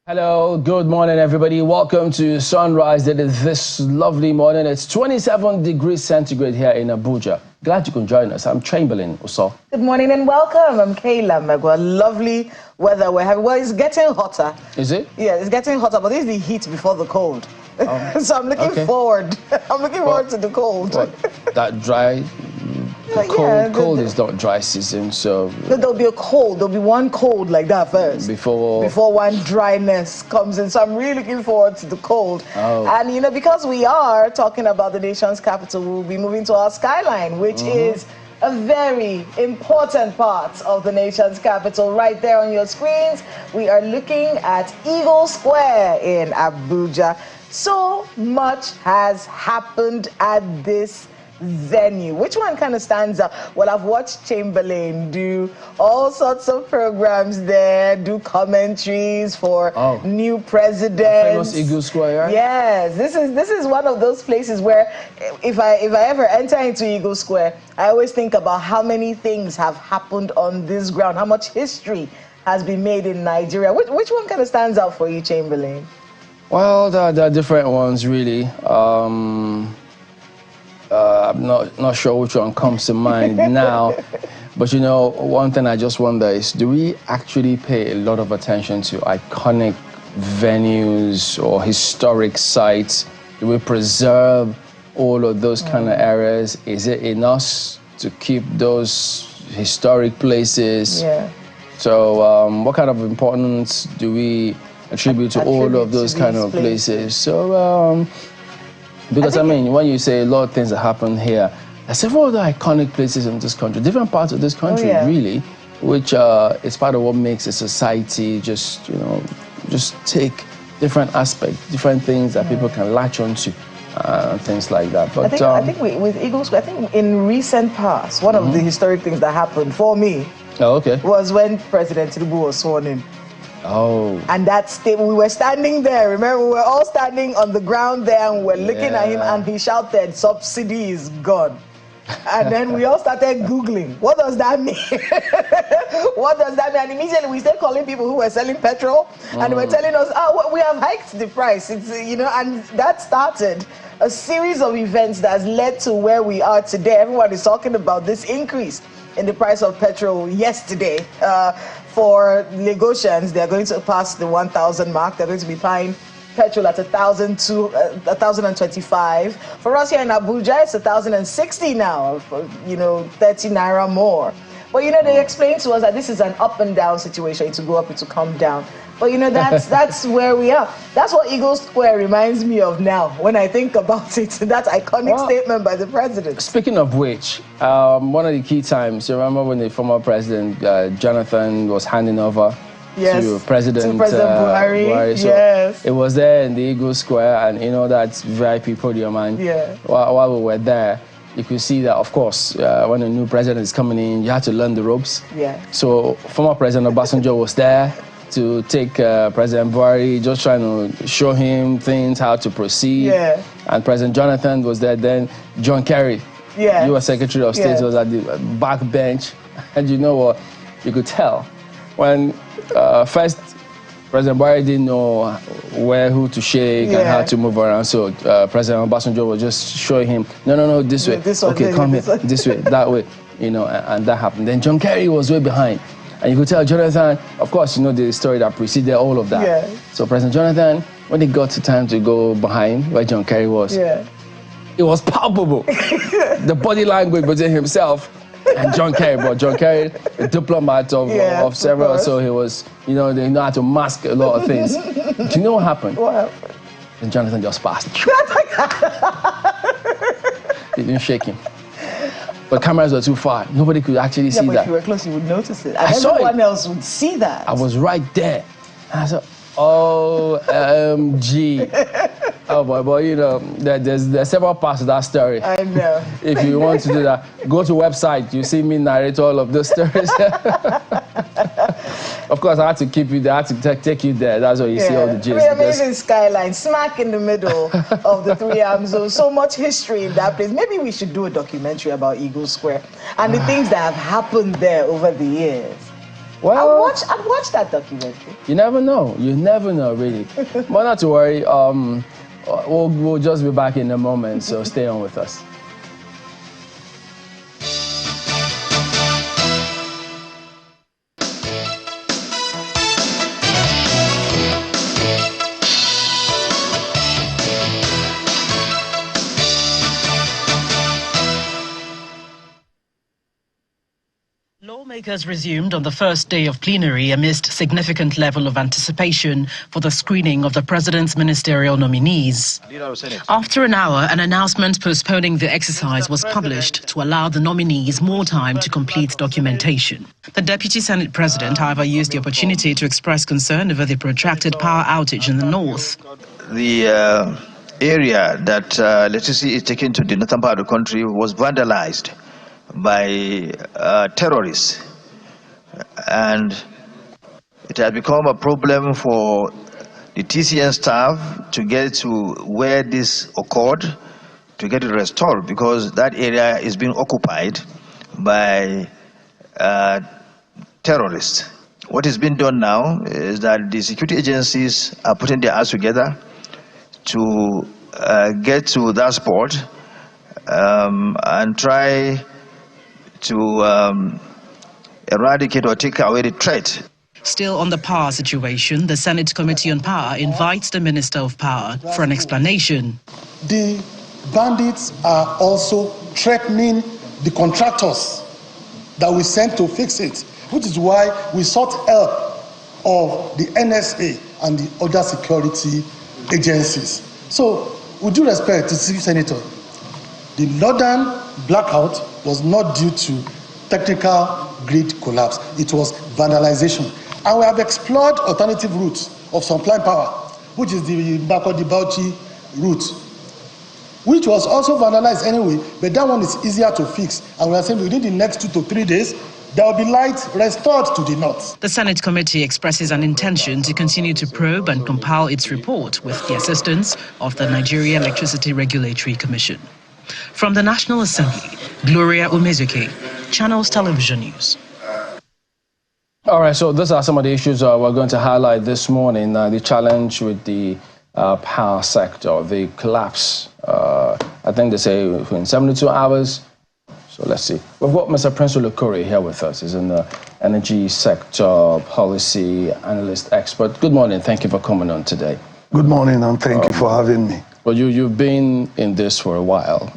Hello, good morning, everybody. Welcome to Sunrise. It is this lovely morning. It's 27 degrees centigrade here in Abuja. Glad you can join us. I'm Chamberlain Uso. Good morning and welcome. I'm Kayla Megwa. Lovely weather we're having. Well, it's getting hotter. Is it? Yeah, it's getting hotter, but this is the heat before the cold. So I'm looking forward. I'm looking forward to the cold. That dry? Cold is not dry season, so... There'll be a cold. There'll be one cold like that first. Before one dryness comes in. So I'm really looking forward to the cold. And, you know, because we are talking about the nation's capital, we'll be moving to our skyline, which is a very important part of the nation's capital. Right there on your screens, we are looking at Eagle Square in Abuja. So much has happened at this venue. Which one kind of stands out? Well, I've watched Chamberlain do all sorts of programs there, do commentaries for new presidents. Famous Eagle Square, right? Yes, this is one of those places where if I ever enter into Eagle Square, I always think about how many things have happened on this ground, how much history has been made in Nigeria. Which one kind of stands out for you, Chamberlain? Well, there are different ones, really. I'm not sure which one comes to mind now, but you know, one thing I just wonder is, do we actually pay a lot of attention to iconic venues or historic sites? Do we preserve all of those kind of areas? Is it in us to keep those historic places? Yeah. So what kind of importance do we attribute to all of those kind of places? So because I mean, when you say a lot of things that happen here, there's several other iconic places in this country, different parts of this country, really, which is part of what makes a society just, you know, just take different aspects, different things that people can latch onto, and things like that. But I think with Eagle Square, I think in recent past, one of the historic things that happened for me was when President Tinubu was sworn in. And we were standing there. Remember, we were all standing on the ground there, and we were looking at him, and he shouted, "Subsidy is gone." And then we all started Googling, what does that mean? What does that mean? And immediately we started calling people who were selling petrol, and they were telling us, "Oh, we have hiked the price." It's, you know, and that started a series of events that has led to where we are today. Everyone is talking about this increase in the price of petrol yesterday. For Lagosians, they're going to pass the 1,000 mark. They're going to be buying petrol at 1,025. For us here in Abuja, it's 1,060 now. You know, 30 naira more. But you know, they explained to us that this is an up and down situation. It will go up, it will come down. But you know, that's where we are. That's what Eagle Square reminds me of now when I think about it. That iconic statement by the president. Speaking of which, one of the key times, you remember when the former president, Jonathan, was handing over to President Buhari. So it was there in the Eagle Square, and you know, that VIP podium. And while we were there, you could see that, of course, when a new president is coming in, you had to learn the ropes. So former President Obasanjo was there to take President Buhari, just trying to show him things, how to proceed. And President Jonathan was there then. John Kerry, U.S. Secretary of State, was at the back bench. And you know what? You could tell when first President Buhari didn't know who to shake and how to move around. So President Obasanjo was just showing him, no, this way. Okay, come here, this way, that way. You know, and that happened. Then John Kerry was way behind. And you could tell Jonathan, of course, you know the story that preceded all of that. So President Jonathan, when it got to time to go behind where John Kerry was, it was palpable. The body language between himself and John Kerry. But John Kerry, a diplomat of several, so he was, you know, they know how to mask a lot of things. Do you know what happened? What happened? And Jonathan just passed. He didn't shake him. But cameras were too far. Nobody could actually see that. But if you were close, you would notice it. And everyone else would see that. I was right there. And I said, OMG. Oh boy, you know, there's several parts of that story. I know. If you want to do that, go to website. You see me narrate all of those stories. Of course, I had to keep you there. I had to take you there. That's where you see all the gist. Amazing skyline, smack in the middle of the 3 Am zone. So much history in that place. Maybe we should do a documentary about Eagle Square and the things that have happened there over the years. Well, I've watched that documentary. You never know. You never know, really. But not to worry. We'll just be back in a moment, so stay on with us. Lawmakers resumed on the first day of plenary amidst significant level of anticipation for the screening of the president's ministerial nominees. After an hour, an announcement postponing the exercise was published to allow the nominees more time to complete documentation. The Deputy Senate President, however, used the opportunity to express concern over the protracted power outage in the north. The area that electricity is taken to the northern part of the country was vandalized by terrorists, and it has become a problem for the TCN staff to get to where this occurred, to get it restored, because that area is being occupied by terrorists. What is being done now is that the security agencies are putting their hands together to get to that spot and try to eradicate or take away the threat. Still on the power situation, the Senate Committee on Power invites the Minister of Power for an explanation. The bandits are also threatening the contractors that we sent to fix it, which is why we sought help of the NSA and the other security agencies. So, with due respect to the Senator, the northern blackout was not due to technical grid collapse. It was vandalization. And we have explored alternative routes of supply power, which is the Bauchi route, which was also vandalized anyway, but that one is easier to fix. And we are saying within the next 2 to 3 days, there will be light restored to the north. The Senate committee expresses an intention to continue to probe and compile its report with the assistance of the Nigeria Electricity Regulatory Commission. From the National Assembly, Gloria Umezuke, Channels Television News. All right, so these are some of the issues we're going to highlight this morning. The challenge with the power sector, the collapse, I think they say within 72 hours. So let's see. We've got Mr. Prince Olukore here with us. He's in the energy sector policy analyst expert. Good morning. Thank you for coming on today. Good morning, and thank you for having me. Well, you've been in this for a while,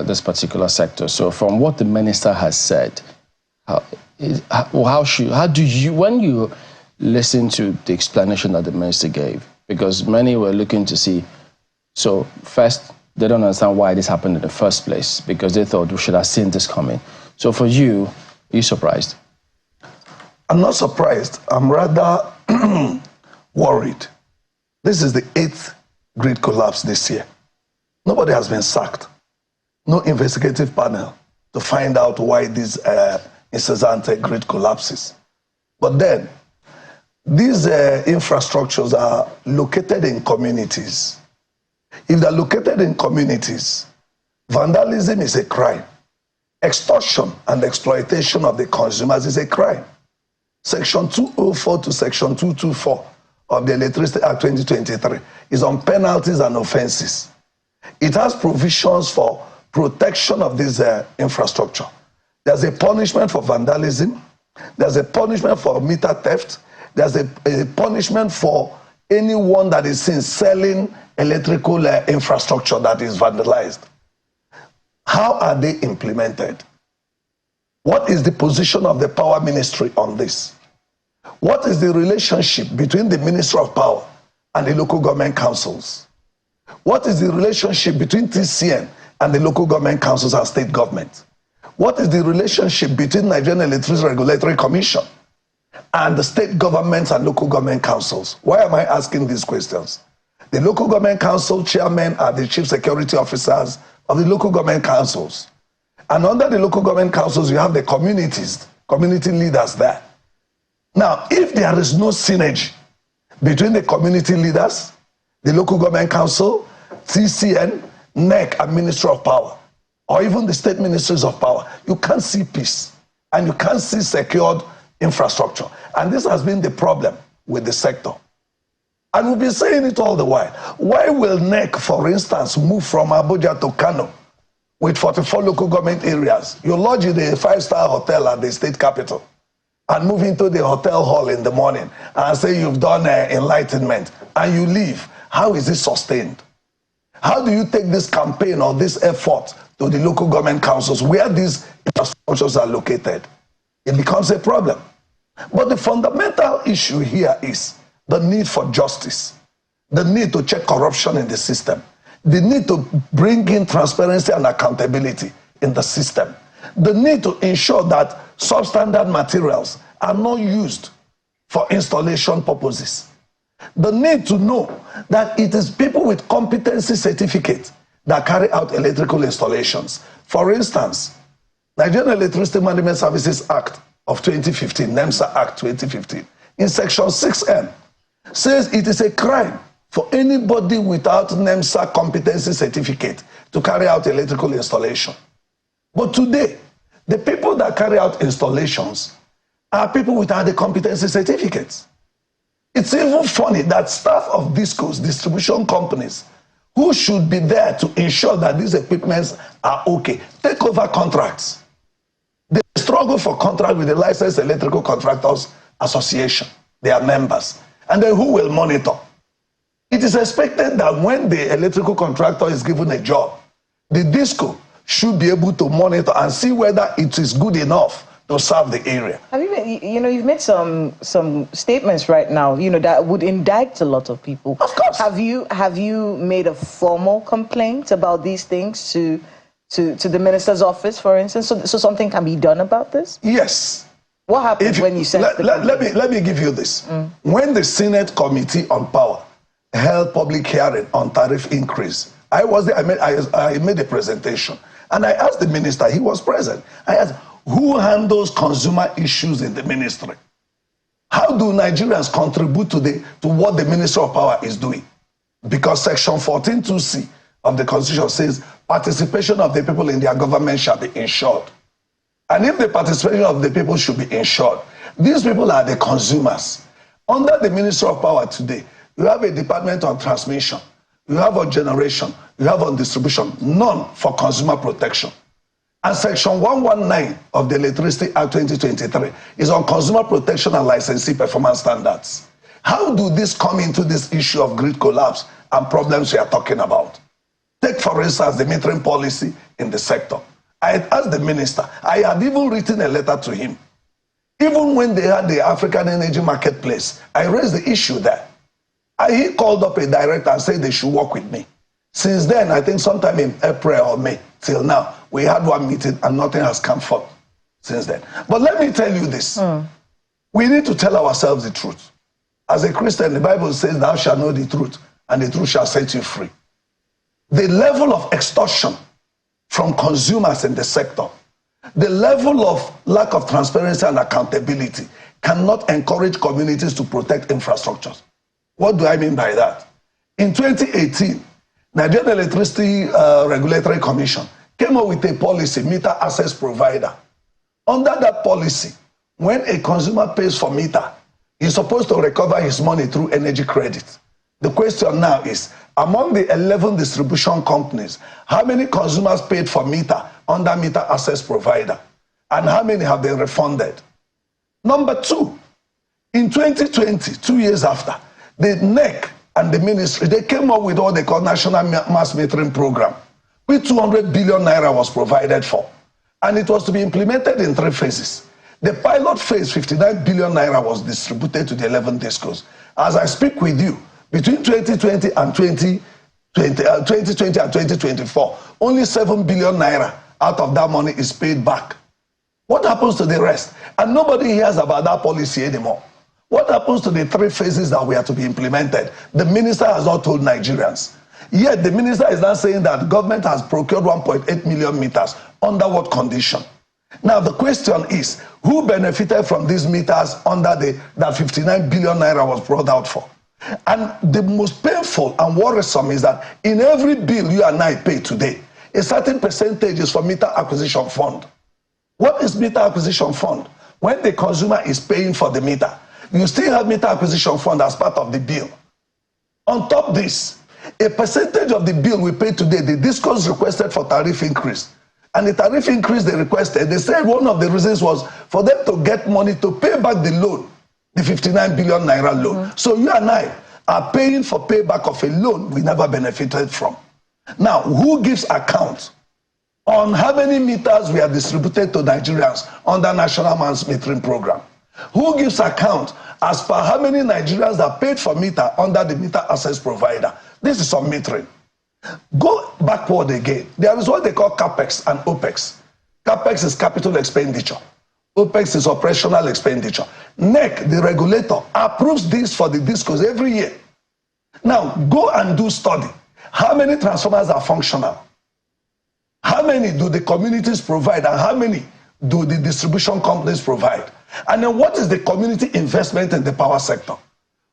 this particular sector. So from what the minister has said, how do you, when you listen to the explanation that the minister gave, because many were looking to see, so first, they don't understand why this happened in the first place, because they thought we should have seen this coming. So for you, are you surprised? I'm not surprised. I'm rather worried. This is the 8th grid collapse this year. Nobody has been sacked. No investigative panel to find out why these incessant grid collapses. But then, these infrastructures are located in communities. If they're located in communities, vandalism is a crime. Extortion and exploitation of the consumers is a crime. Section 204 to Section 224 of the Electricity Act 2023 is on penalties and offenses. It has provisions for protection of this infrastructure. There's a punishment for vandalism. There's a punishment for meter theft. There's a punishment for anyone that is seen selling electrical infrastructure that is vandalized. How are they implemented? What is the position of the Power Ministry on this? What is the relationship between the Ministry of Power and the local government councils? What is the relationship between TCN and the local government councils and state government? What is the relationship between Nigerian Electricity Regulatory Commission and the state governments and local government councils? Why am I asking these questions? The local government council chairmen are the chief security officers of the local government councils. And under the local government councils, you have the communities, community leaders there. Now, if there is no synergy between the community leaders, the local government council, TCN, NEC, and Ministry of Power, or even the state ministries of power, you can't see peace and you can't see secured infrastructure. And this has been the problem with the sector. And we've been saying it all the while. Why will NEC, for instance, move from Abuja to Kano with 44 local government areas? You lodge in a 5-star hotel at the state capital and move into the hotel hall in the morning and say you've done enlightenment and you leave. How is it sustained? How do you take this campaign or this effort to the local government councils where these infrastructures are located? It becomes a problem. But the fundamental issue here is the need for justice, the need to check corruption in the system, the need to bring in transparency and accountability in the system, the need to ensure that substandard materials are not used for installation purposes, the need to know that it is people with competency certificates that carry out electrical installations. For instance, Nigerian Electricity Management Services Act of 2015, NEMSA Act 2015, in section 6M, says it is a crime for anybody without NEMSA competency certificate to carry out electrical installation. But today, the people that carry out installations are people without the competency certificates. It's even funny that staff of discos, distribution companies, who should be there to ensure that these equipments are okay, take over contracts. They struggle for contract with the Licensed Electrical Contractors Association, their members. And then who will monitor? It is expected that when the electrical contractor is given a job, the disco should be able to monitor and see whether it is good enough to serve the area. Have you made, you've made some statements right now, that would indict a lot of people. Of course. Have you made a formal complaint about these things to the minister's office, for instance, so something can be done about this? Yes. What happens when you send let me give you this. When the Senate Committee on Power held public hearing on tariff increase, I was there. I made a presentation, and I asked the minister. He was present. I asked, who handles consumer issues in the ministry? How do Nigerians contribute to what the Ministry of Power is doing? Because Section 14(2)(c) of the Constitution says participation of the people in their government shall be ensured. And if the participation of the people should be ensured, these people are the consumers. Under the Ministry of Power today, you have a department on transmission, you have on generation, you have on distribution, none for consumer protection. And Section 119 of the Electricity Act 2023 is on consumer protection and licensee performance standards. How do this come into this issue of grid collapse and problems we are talking about? Take, for instance, the metering policy in the sector. I had asked the minister, I had even written a letter to him. Even when they had the African Energy Marketplace, I raised the issue there. He called up a director and said they should work with me. Since then, I think sometime in April or May, till now, we had one meeting and nothing has come forth since then. But let me tell you this. We need to tell ourselves the truth. As a Christian, the Bible says, thou shalt know the truth, and the truth shall set you free. The level of extortion from consumers in the sector, the level of lack of transparency and accountability cannot encourage communities to protect infrastructures. What do I mean by that? In 2018, Nigerian Electricity Regulatory Commission came up with a policy, meter access provider. Under that policy, when a consumer pays for meter, he's supposed to recover his money through energy credit. The question now is, among the 11 distribution companies, how many consumers paid for meter under meter access provider? And how many have been refunded? Number two, in 2020, 2 years after, the NEC and the ministry, they came up with what they call National Mass Metering Program, which 200 billion naira was provided for. And it was to be implemented in 3 phases. The pilot phase, 59 billion naira, was distributed to the 11 discos. As I speak with you, between 2020 and 2024, only 7 billion naira out of that money is paid back. What happens to the rest? And nobody hears about that policy anymore. What happens to the 3 phases that were to be implemented? The minister has not told Nigerians. Yet the minister is now saying that government has procured 1.8 million meters. Under what condition? Now the question is, who benefited from these meters under that 59 billion naira was brought out for? And the most painful and worrisome is that in every bill you and I pay today, a certain percentage is for meter acquisition fund. What is meter acquisition fund? when the consumer is paying for the meter, you still have meter acquisition fund as part of the bill. On top of this, a percentage of the bill we pay today, the discos requested for tariff increase. And the tariff increase they requested, they said one of the reasons was for them to get money to pay back the loan, the 59 billion naira loan. So you and I are paying for payback of a loan we never benefited from. Now, who gives account on how many meters we are distributed to Nigerians under National Mass Metering Program? Who gives account as per how many Nigerians are paid for meter under the meter access provider? This is on metering. Go backward again. There is what they call CAPEX and OPEX. CAPEX is capital expenditure. OPEX is operational expenditure. NEC, the regulator, approves this for the discos every year. Now, go and do study. How many transformers are functional? How many do the communities provide and how many do the distribution companies provide? And then what is the community investment in the power sector?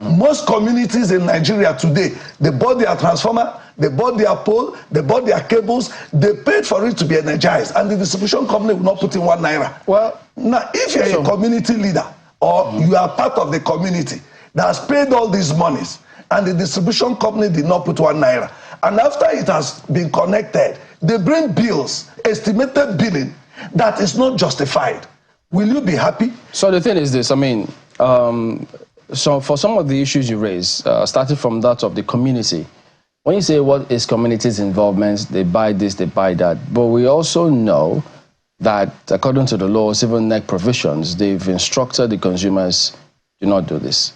Most communities in Nigeria today, they bought their transformer, they bought their pole, they bought their cables, they paid for it to be energized, and the distribution company will not put in 1 naira. Well, now, if you're a community leader or you are part of the community that has paid all these monies, and the distribution company did not put 1 naira, and after it has been connected, they bring bills, estimated billing, that is not justified. Will you be happy? So the thing is this, I mean, so for some of the issues you raise, starting from that of the community, when you say what is community's involvement, they buy this, they buy that. But we also know that according to the laws, even NEC provisions, they've instructed the consumers, do not do this.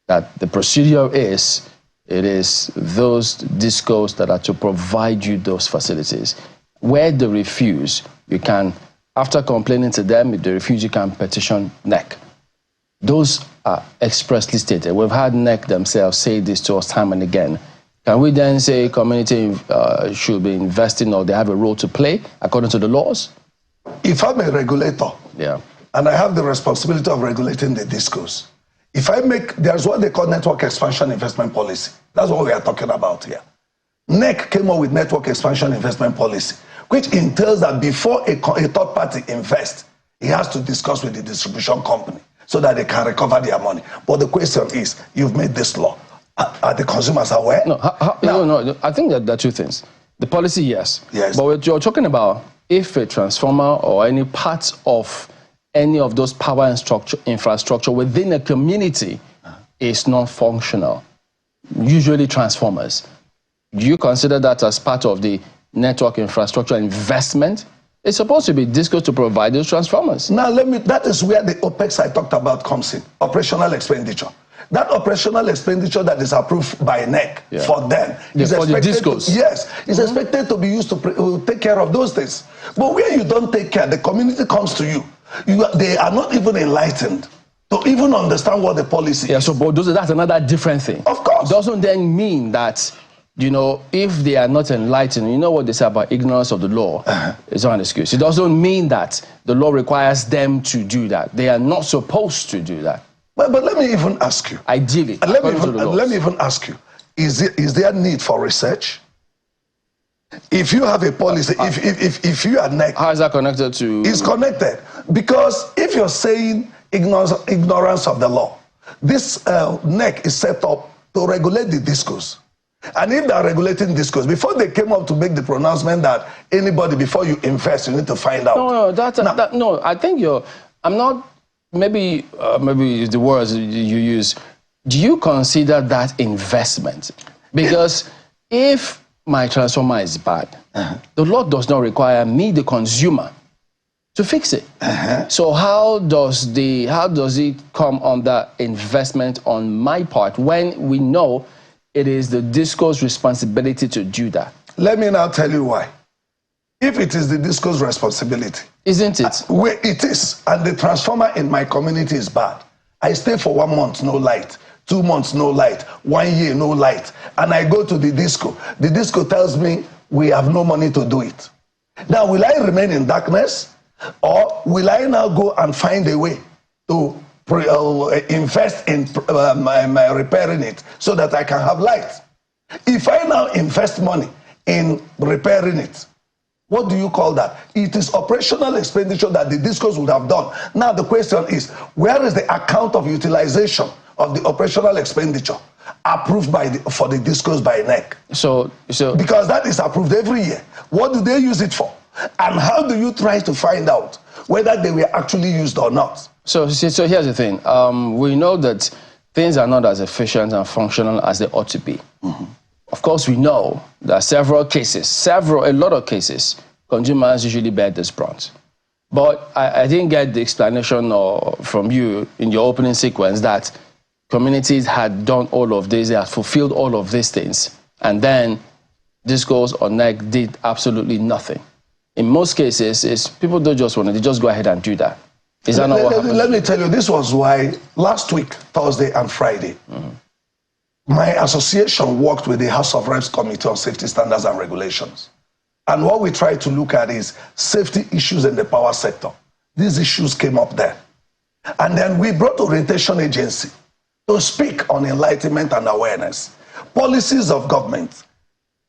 That the procedure is, it is those discos that are to provide you those facilities. Where they refuse, you can, after complaining to them, if they refuse, you can petition NEC. Those are expressly stated. We've had NEC themselves say this to us time and again. Can we then say community should be investing or they have a role to play according to the laws? If I'm a regulator, and I have the responsibility of regulating the discos, if I make, there's what they call network expansion investment policy. That's what we are talking about here. NEC came up with network expansion investment policy, which entails that before a third party invests, he has to discuss with the distribution company so that they can recover their money. But the question is, you've made this law. Are the consumers aware? No, no, I think that there are two things. The policy, yes. Yes. But what you're talking about, if a transformer or any part of any of those power infrastructure within a community is not functional, usually transformers, do you consider that as part of the network infrastructure investment? It's supposed to be disco to provide those transformers. Now, that is where the OPEX I talked about comes in, operational expenditure. That operational expenditure that is approved by NEC for them is for the discos. Is expected to be used to take care of those things. But where you don't take care, the community comes to you. They are not even enlightened to even understand what the policy is. So but that's another different thing. Of course. It doesn't then mean that, you know, if they are not enlightened, you know what they say about ignorance of the law, it's not an excuse. It doesn't mean that the law requires them to do that. They are not supposed to do that. But let me even ask you. Ideally, let me even ask you, is there need for research? If you have a policy, if you are NEC... How is that connected to... It's connected. Because if you're saying ignorance of the law, this NEC is set up to regulate the discos. And if they are regulating discos, before they came up to make the pronouncement that anybody, before you invest, you need to find out. No, I think I'm not... Maybe the words you use. Do you consider that investment? Because if my transformer is bad, the law does not require me, the consumer, to fix it. So how does it come under investment on my part when we know it is the disco's responsibility to do that? Let me now tell you why. If it is the disco's responsibility, isn't it? Where it is, and the transformer in my community is bad. I stay for 1 month, no light. 2 months, no light. 1 year, no light. And I go to the disco. The disco tells me we have no money to do it. Now, will I remain in darkness? Or will I now go and find a way to invest in repairing it so that I can have light? If I now invest money in repairing it, What do you call that? It is operational expenditure that the discos would have done. Now the question is, where is the account of utilization of the operational expenditure approved for the discos by NEC? So because that is approved every year. What do they use it for? And how do you try to find out whether they were actually used or not? So here's the thing. We know that things are not as efficient and functional as they ought to be. Mm-hmm. Of course, we know that a lot of cases, consumers usually bear this brunt. But I didn't get the explanation from you in your opening sequence that communities had done all of this, they had fulfilled all of these things, and then discos or NEC did absolutely nothing. In most cases, people don't just want to, they just go ahead and do that. Is that not what happened? Let me tell you, this was why last week, Thursday and Friday, my association worked with the House of Reps Committee on Safety Standards and Regulations. And what we try to look at is safety issues in the power sector. These issues came up there. And then we brought Orientation Agency to speak on enlightenment and awareness. Policies of government,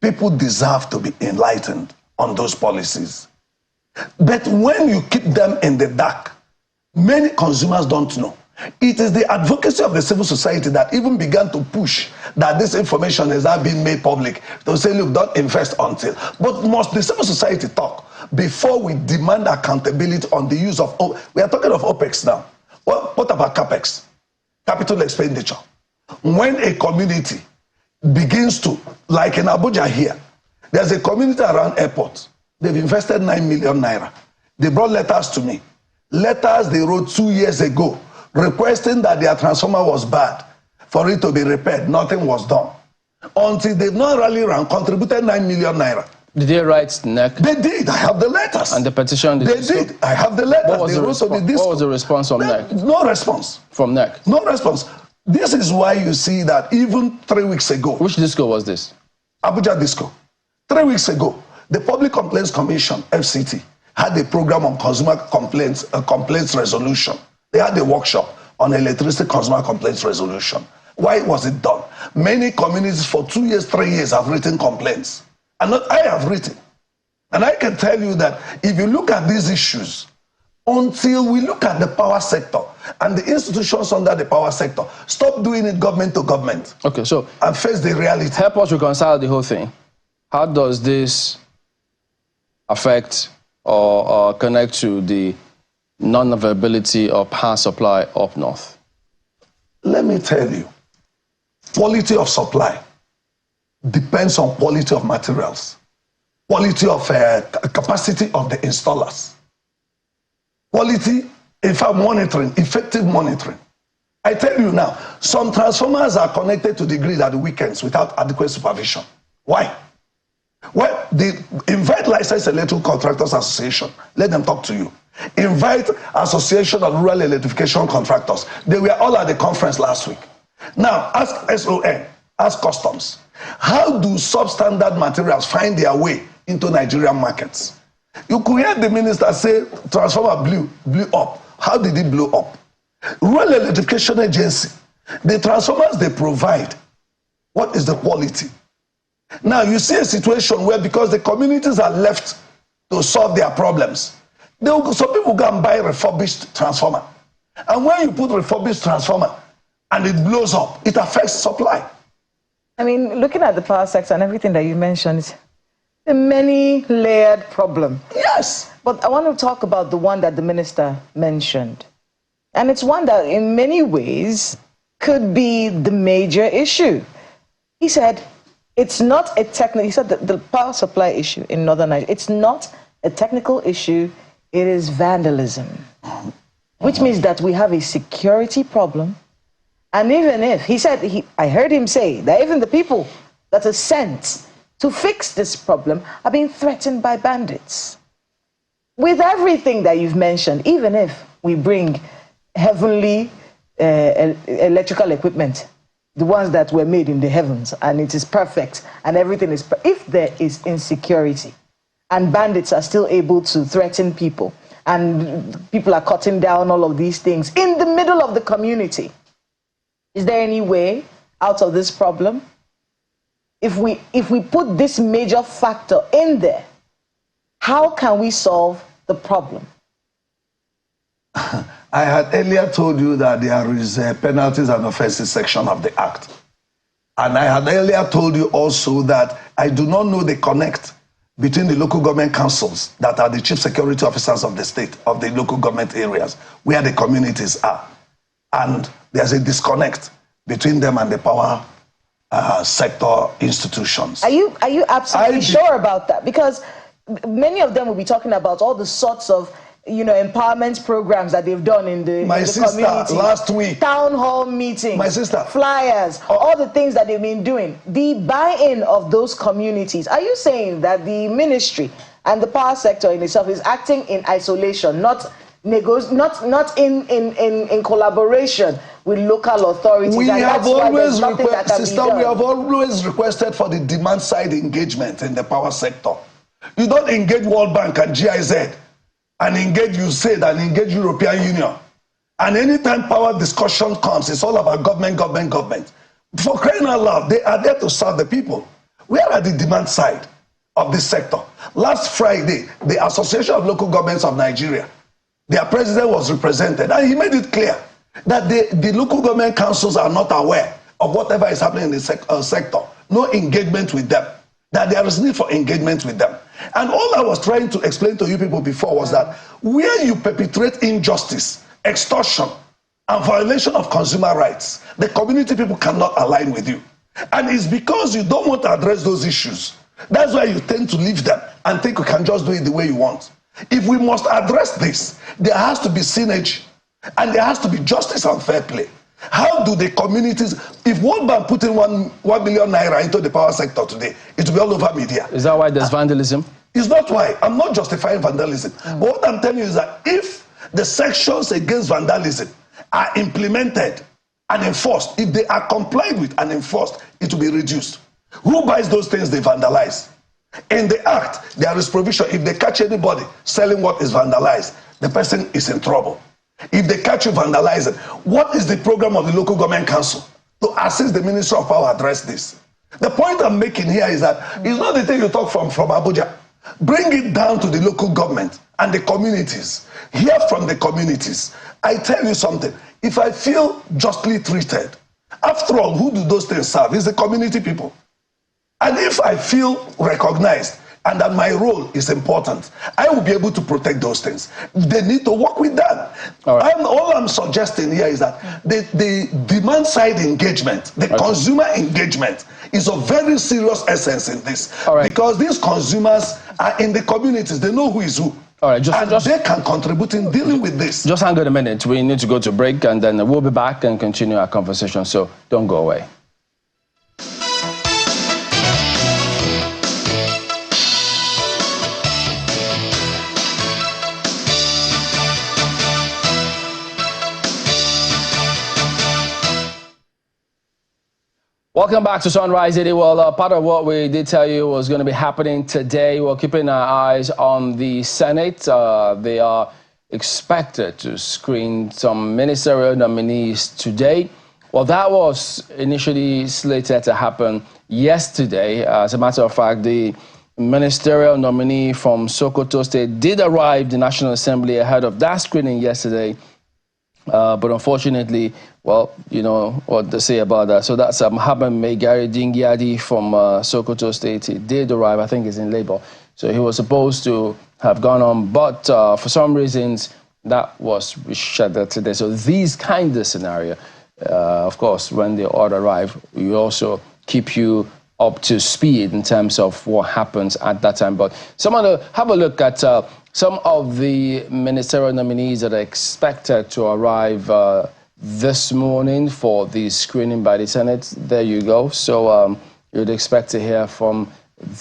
people deserve to be enlightened on those policies. But when you keep them in the dark, many consumers don't know. It is the advocacy of the civil society that even began to push that this information is now being made public. To say, look, don't invest until. But must the civil society talk before we demand accountability on the use of, we are talking of OPEX now. What about CAPEX? Capital expenditure. When a community begins to, like in Abuja here, there's a community around airport. They've invested 9 million naira. They brought letters to me. Letters they wrote 2 years ago, requesting that their transformer was bad, for it to be repaired. Nothing was done. Until they've not rallied around, contributed 9 million naira. Did they write NEC? They did. I have the letters. And the petition? They did. I have the letters. What was the response from NEC? No response. From NEC? No response. This is why you see that even 3 weeks ago. Which disco was this? Abuja disco. 3 weeks ago, the Public Complaints Commission, FCT, had a program on consumer complaints resolution. They had a workshop on electricity consumer complaints resolution. Why was it done? Many communities for 2 years, 3 years have written complaints. And not I have written. And I can tell you that if you look at these issues, until we look at the power sector and the institutions under the power sector, stop doing it government to government. Okay, so and face the reality. Help us reconcile the whole thing. How does this affect or connect to the non-availability of power supply up north? Let me tell you, quality of supply depends on quality of materials, quality of capacity of the installers, quality, in fact, monitoring, effective monitoring. I tell you now, some transformers are connected to the grid at the weekends without adequate supervision. Why? Well, they invite Licensed Electrical Contractors Association. Let them talk to you. Invite Association of Rural Electrification Contractors. They were all at the conference last week. Now, ask SON, ask Customs. How do substandard materials find their way into Nigerian markets? You could hear the minister say transformer blew up. How did it blow up? Rural Electrification Agency, the transformers they provide, what is the quality? Now, you see a situation where because the communities are left to solve their problems, some people go and buy refurbished transformer. And when you put refurbished transformer and it blows up, it affects supply. I mean, looking at the power sector and everything that you mentioned, it's a many-layered problem. Yes. But I want to talk about the one that the minister mentioned. And it's one that in many ways could be the major issue. He said, it's not a technical, he said that the power supply issue in Northern Nigeria, it's not a technical issue, it is vandalism. Which means that we have a security problem. And even if, he said, I heard him say that even the people that are sent to fix this problem are being threatened by bandits. With everything that you've mentioned, even if we bring heavenly electrical equipment, the ones that were made in the heavens, and it is perfect, and everything is if there is insecurity, and bandits are still able to threaten people, and people are cutting down all of these things in the middle of the community, is there any way out of this problem? If we put this major factor in there, How can we solve the problem? I had earlier told you that there is a penalties and offences section of the Act. And I had earlier told you also that I do not know the connect between the local government councils that are the chief security officers of the state, of the local government areas, where the communities are. And there's a disconnect between them and the power sector institutions. Are you absolutely sure about that? Because many of them will be talking about all the sorts of empowerment programs that they've done in the, community. Last week, town hall meetings, my sister, flyers, all the things that they've been doing. The buy-in of those communities. Are you saying that the ministry and the power sector in itself is acting in isolation, not in collaboration with local authorities? We have always requested for the demand side engagement in the power sector. You don't engage World Bank and GIZ and engage USAID and engage European Union. And anytime power discussion comes, it's all about government. For crying out loud, they are there to serve the people. We are at the demand side of this sector. Last Friday, the Association of Local Governments of Nigeria, their president was represented, and he made it clear that the local government councils are not aware of whatever is happening in the sector. No engagement with them. That there is need for engagement with them. And all I was trying to explain to you people before was that where you perpetrate injustice, extortion, and violation of consumer rights, the community people cannot align with you. And it's because you don't want to address those issues. That's why you tend to leave them and think you can just do it the way you want. If we must address this, there has to be synergy, and there has to be justice and fair play. How do the communities, if World Bank put in 1 billion naira into the power sector today, it will be all over media. Is that why there's vandalism? It's not why. I'm not justifying vandalism. But what I'm telling you is that if the sections against vandalism are implemented and enforced, if they are complied with and enforced, it will be reduced. Who buys those things they vandalize? In the Act, there is provision. If they catch anybody selling what is vandalized, the person is in trouble. If they catch you vandalizing, what is the program of the local government council to assist the Ministry of Power address this? The point I'm making here is that it's not the thing you talk from Abuja. Bring it down to the local government and the communities. Hear from the communities. I tell you something. If I feel justly treated, after all, who do those things serve? It's the community people. And if I feel recognized and that my role is important, I will be able to protect those things. They need to work with that. All I'm suggesting here is that the demand side engagement, the consumer engagement is of very serious essence in this. Because these consumers are in the communities. They know who is who. They can contribute in dealing with this. Just hang on a minute. We need to go to break, and then we'll be back and continue our conversation. So don't go away. Welcome back to Sunrise 80. Well, part of what we did tell you was going to be happening today. We're keeping our eyes on the Senate. They are expected to screen some ministerial nominees today. Well, that was initially slated to happen yesterday. As a matter of fact, the ministerial nominee from Sokoto State did arrive at the National Assembly ahead of that screening yesterday. But unfortunately, well, you know what they say about that. So that's Mohammed Megari Dingyadi from Sokoto State. He did arrive. I think he's in labor. So he was supposed to have gone on, but for some reasons, that was rescheduled today. So these kind of scenario, of course, when they all arrive, we also keep you up to speed in terms of what happens at that time. But someone to have a look at some of the ministerial nominees that are expected to arrive this morning for the screening by the Senate. There you go. So you'd expect to hear from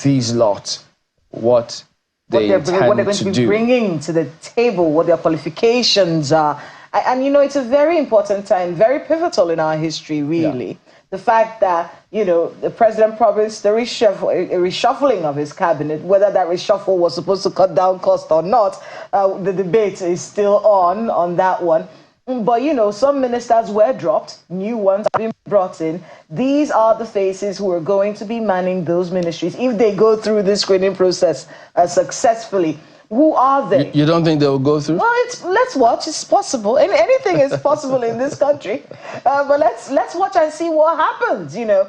these lot what they're going to be bringing to the table, what their qualifications are. And you know, it's a very important time, very pivotal in our history, really. Yeah. The fact that, you know, the president promised a reshuffling of his cabinet, whether that reshuffle was supposed to cut down cost or not, the debate is still on that one. But, you know, some ministers were dropped, new ones have been brought in. These are the faces who are going to be manning those ministries if they go through this screening process successfully. Who are they? You don't think they will go through? Well, let's watch. It's possible. Anything is possible in this country. But let's watch and see what happens, you know,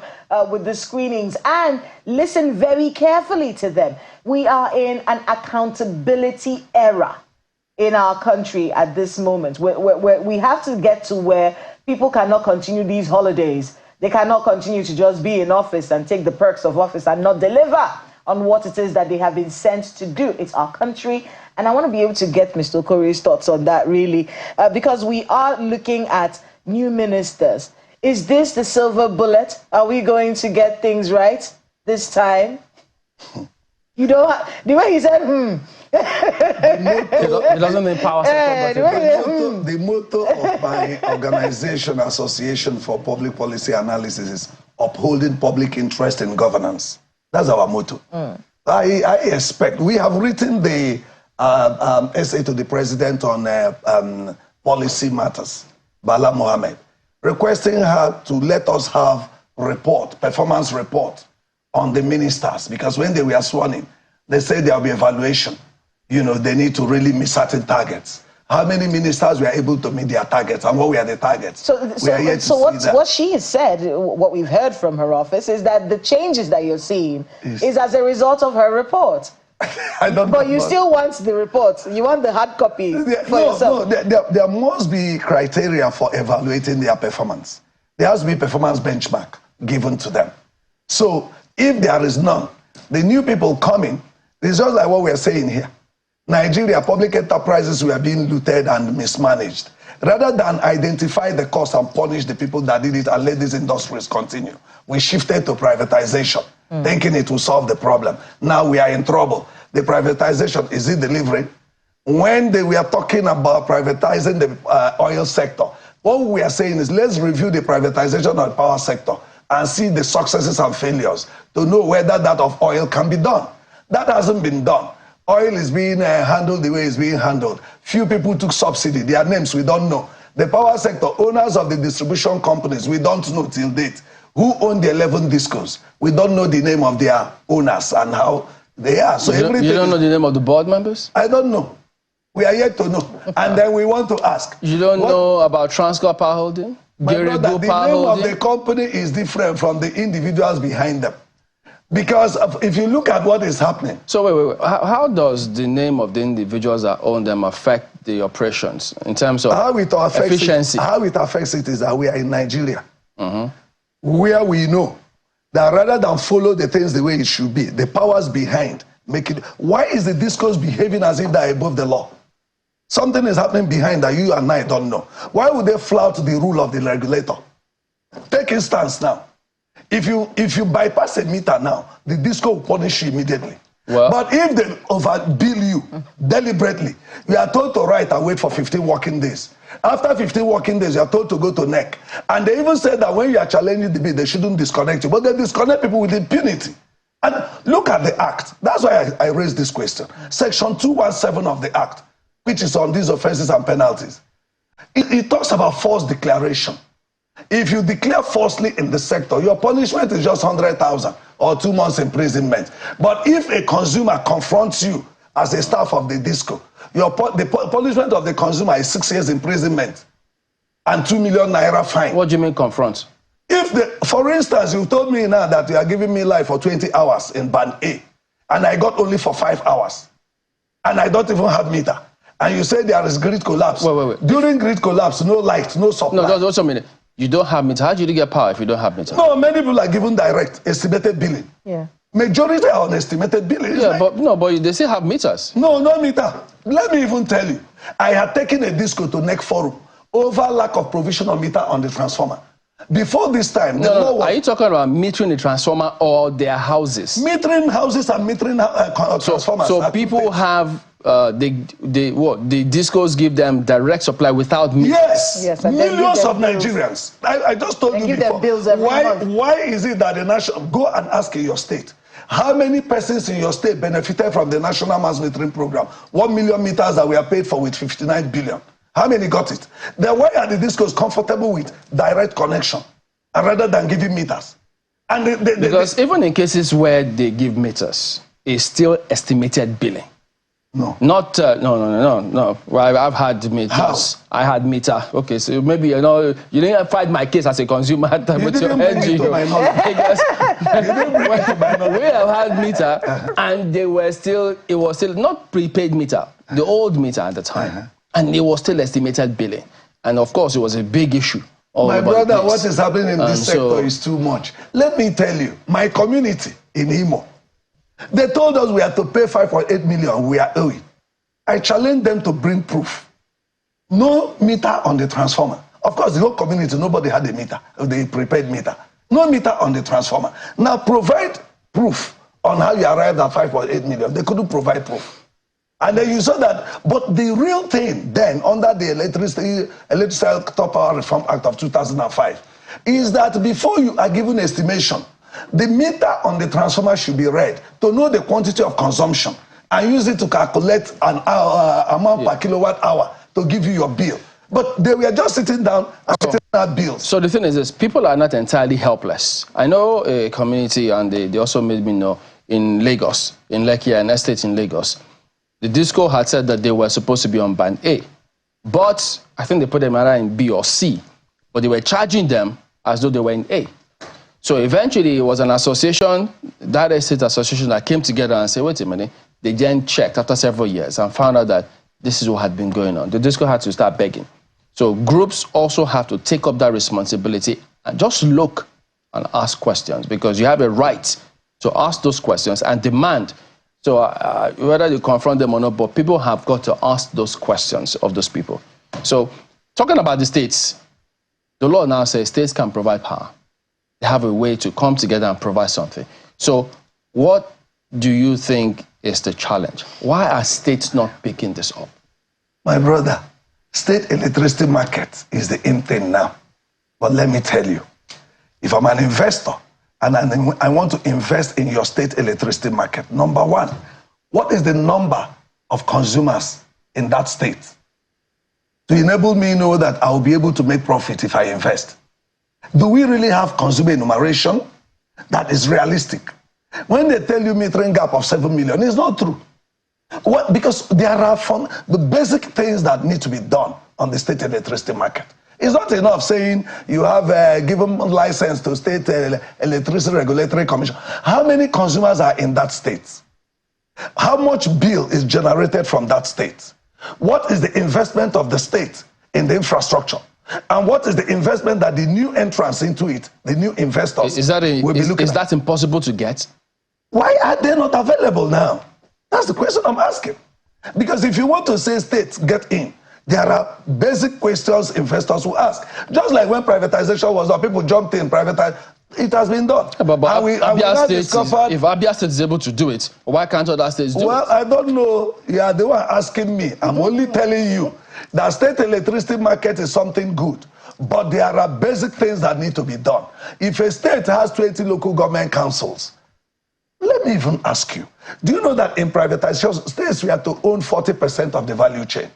with the screenings, and listen very carefully to them. We are in an accountability era in our country at this moment, where we have to get to where people cannot continue these holidays. They cannot continue to just be in office and take the perks of office and not deliver on what it is that they have been sent to do. It's our country, and I want to be able to get Mr. Okore's thoughts on that, really, because we are looking at new ministers. Is this the silver bullet? Are we going to get things right this time? You know, the way he said, It doesn't mean power sector, but the motto of my organization, Association for Public Policy Analysis, is upholding public interest in governance. That's our motto. I expect, we have written the essay to the president on policy matters, Bala Mohammed, requesting her to let us have performance report on the ministers, because when they were sworn in, they said there will be evaluation. You know, they need to really meet certain targets. How many ministers were able to meet their targets, and what were the targets? So what she has said, what we've heard from her office, is that the changes that you're seeing is as a result of her report. I don't but know, you still want the report. You want the hard copy for yourself. No, there must be criteria for evaluating their performance. There has to be performance benchmark given to them. So if there is none, the new people coming, it's just like what we are saying here. Nigeria, public enterprises were being looted and mismanaged. Rather than identify the cost and punish the people that did it and let these industries continue, we shifted to privatization, thinking it will solve the problem. Now we are in trouble. The privatization, is it delivering? When we are talking about privatizing the oil sector, what we are saying is let's review the privatization of the power sector and see the successes and failures to know whether that of oil can be done. That hasn't been done. Oil is being handled the way it's being handled. Few people took subsidy. Their names we don't know. The power sector, owners of the distribution companies, we don't know till date. Who own the 11 discos? We don't know the name of their owners and how they are. So you don't know the name of the board members? I don't know. We are yet to know. And then we want to ask. You don't know about Transcorp Power Holding? My brother, the name of the company is different from the individuals behind them. Because if you look at what is happening. So wait. How does the name of the individuals that own them affect the operations in terms of efficiency? How it affects it is that we are in Nigeria, where we know that rather than follow the things the way it should be, the powers behind make it. Why is the discourse behaving as if they're above the law? Something is happening behind that you and I don't know. Why would they flout the rule of the regulator? Take instance now. If you bypass a meter now, the disco will punish you immediately. Well, but if they overbill you deliberately, you are told to write and wait for 15 working days. After 15 working days, you are told to go to NEC. And they even said that when you are challenging the bill, they shouldn't disconnect you. But they disconnect people with impunity. And look at the Act. That's why I raised this question. Section 217 of the Act, which is on these offenses and penalties. It talks about false declaration. If you declare falsely in the sector, your punishment is just 100,000 or 2 months imprisonment. But if a consumer confronts you as a staff of the disco, the punishment of the consumer is 6 years imprisonment and 2 million naira fine. What do you mean confront? For instance, you told me now that you are giving me life for 20 hours in band A, and I got only for 5 hours, and I don't even have meter. And you say there is grid collapse. Wait. During grid collapse, no light, no supply. No, just a minute. You don't have meter. How do you get power if you don't have meter? No, many people are given direct, estimated billing. Yeah. Majority are on estimated billing. Yeah, but they still have meters. No meter. Let me even tell you. I had taken a disco to NEC forum over lack of provision of meter on the transformer. Before this time, are you talking about metering the transformer or their houses? Metering houses and metering transformers. So people have the discos give them direct supply without meters. Yes, millions of Nigerians. I just told you before. Bills every month. Why is it that the national go and ask in your state? How many persons in your state benefited from the national mass metering program? 1 million meters that we are paid for with 59 billion. How many got it? Then why are the discos comfortable with direct connection rather than giving meters? And because even in cases where they give meters, it's still estimated billing. No. Not, no. Well, I've had meters. How? I had meter. Okay, so maybe, you didn't fight my case as a consumer. You didn't bring it to my knowledge. We have had meter, and it was still not prepaid meter, the old meter at the time. And it was still estimated billing. And of course, it was a big issue. My brother, what is happening in this sector is too much. Let me tell you, my community in Imo, they told us we had to pay 5.8 million. We are owing. I challenged them to bring proof. No meter on the transformer. Of course, the whole community, nobody had a meter, the prepaid meter. No meter on the transformer. Now provide proof on how you arrived at 5.8 million. They couldn't provide proof. And then you saw that, but the real thing then under the Electricity Top Power Reform Act of 2005 is that before you are given estimation, the meter on the transformer should be read to know the quantity of consumption and use it to calculate an amount per kilowatt hour to give you your bill. But they were just sitting down and sitting out bills. So the thing is this, people are not entirely helpless. I know a community, and they also made me know, in Lagos, in Lekki, an estate in Lagos, the disco had said that they were supposed to be on band A. But I think they put them either in B or C. But they were charging them as though they were in A. So eventually it was an association, that estate association, that came together and said, wait a minute, they then checked after several years and found out that this is what had been going on. The disco had to start begging. So groups also have to take up that responsibility and just look and ask questions, because you have a right to ask those questions and demand. So whether you confront them or not, but people have got to ask those questions of those people. So talking about the states, the law now says states can provide power. They have a way to come together and provide something. So what do you think is the challenge? Why are states not picking this up? My brother, state electricity market is the in thing now. But let me tell you, if I'm an investor, and I want to invest in your state electricity market, number one, what is the number of consumers in that state? To enable me know that I'll be able to make profit if I invest. Do we really have consumer enumeration that is realistic? When they tell you metering gap of 7 million, it's not true. What? Because there are the basic things that need to be done on the state electricity market. It's not enough saying you have given license to State Electricity Regulatory Commission. How many consumers are in that state? How much bill is generated from that state? What is the investment of the state in the infrastructure? And what is the investment that the new entrants into it, the new investors, will be looking at? Is that impossible to get? Why are they not available now? That's the question I'm asking. Because if you want to say states get in, there are basic questions investors will ask. Just like when privatization was done, people jumped in, privatized. It has been done. But if Abia State is able to do it, why can't other states do it? Well, I don't know. You are the one asking me. I'm only telling you that state electricity market is something good. But there are basic things that need to be done. If a state has 20 local government councils, let me even ask you, do you know that in privatization, states we have to own 40% of the value chain?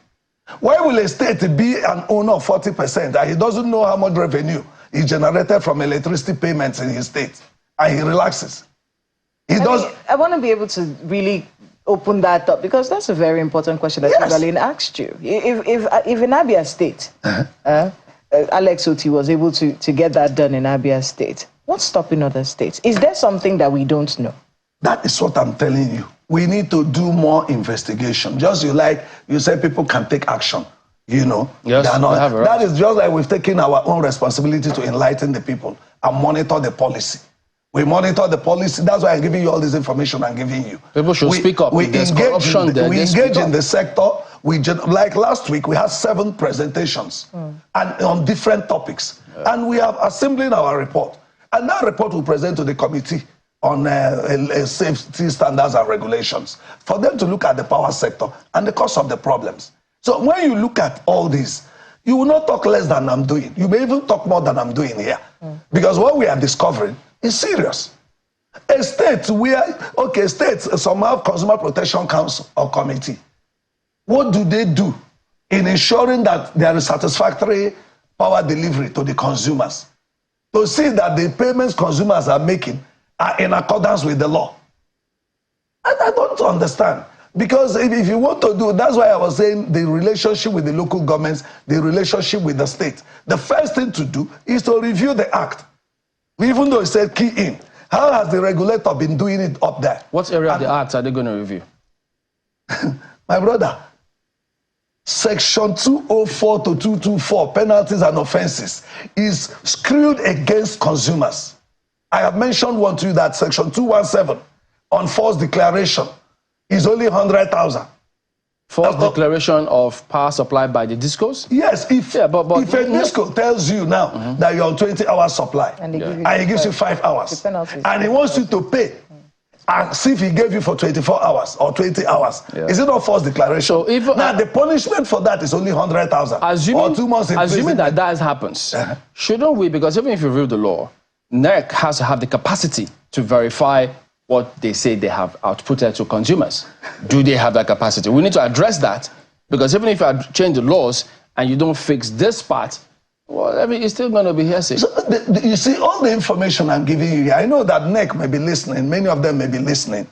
Why will a state be an owner of 40% and he doesn't know how much revenue is generated from electricity payments in his state, and he relaxes? I want to be able to really open that up, because that's a very important question that Evelyn asked you. If in Abia State, Alex Oti was able to get that done in Abia State, what's stopping other states? Is there something that we don't know? That is what I'm telling you. We need to do more investigation. Just you said people can take action. You know, yes, that is just like we've taken our own responsibility to enlighten the people and monitor the policy. We monitor the policy. That's why I'm giving you all this information I'm giving you. People should speak up. We engage in the sector. Like last week, we had 7 presentations and on different topics. And we are assembling our report. And that report will present to the committee on safety standards and regulations for them to look at the power sector and the cause of the problems. So when you look at all this, you will not talk less than I'm doing. You may even talk more than I'm doing here. Because what we are discovering is serious. A state where, states, some have Consumer Protection Council or committee. What do they do in ensuring that there is satisfactory power delivery to the consumers, to see that the payments consumers are making are in accordance with the law. And I don't understand. Because if you want to do, that's why I was saying the relationship with the local governments, the relationship with the state. The first thing to do is to review the act. Even though it said key in. How has the regulator been doing it up there? What area of the act are they going to review? My brother, Section 204 to 224, penalties and offenses, is screwed against consumers. I have mentioned one to you that Section 217 on false declaration is only 100,000. False declaration of power supply by the discos? Yes, if a disco tells you now that you're on 20-hour supply and he gives you 5 hours and he wants you to pay and see if he gave you for 24 hours or 20 hours, is it not false declaration? So if, now the punishment for that is only 100,000 or 2 months in prison. Assuming that happens, shouldn't we, because even if you review the law, NERC has to have the capacity to verify what they say they have outputted to consumers. Do they have that capacity? We need to address that, because even if you change the laws and you don't fix this part, well, I mean, it's still going to be hearsay. So you see, all the information I'm giving you here, I know that NEC may be listening, many of them may be listening.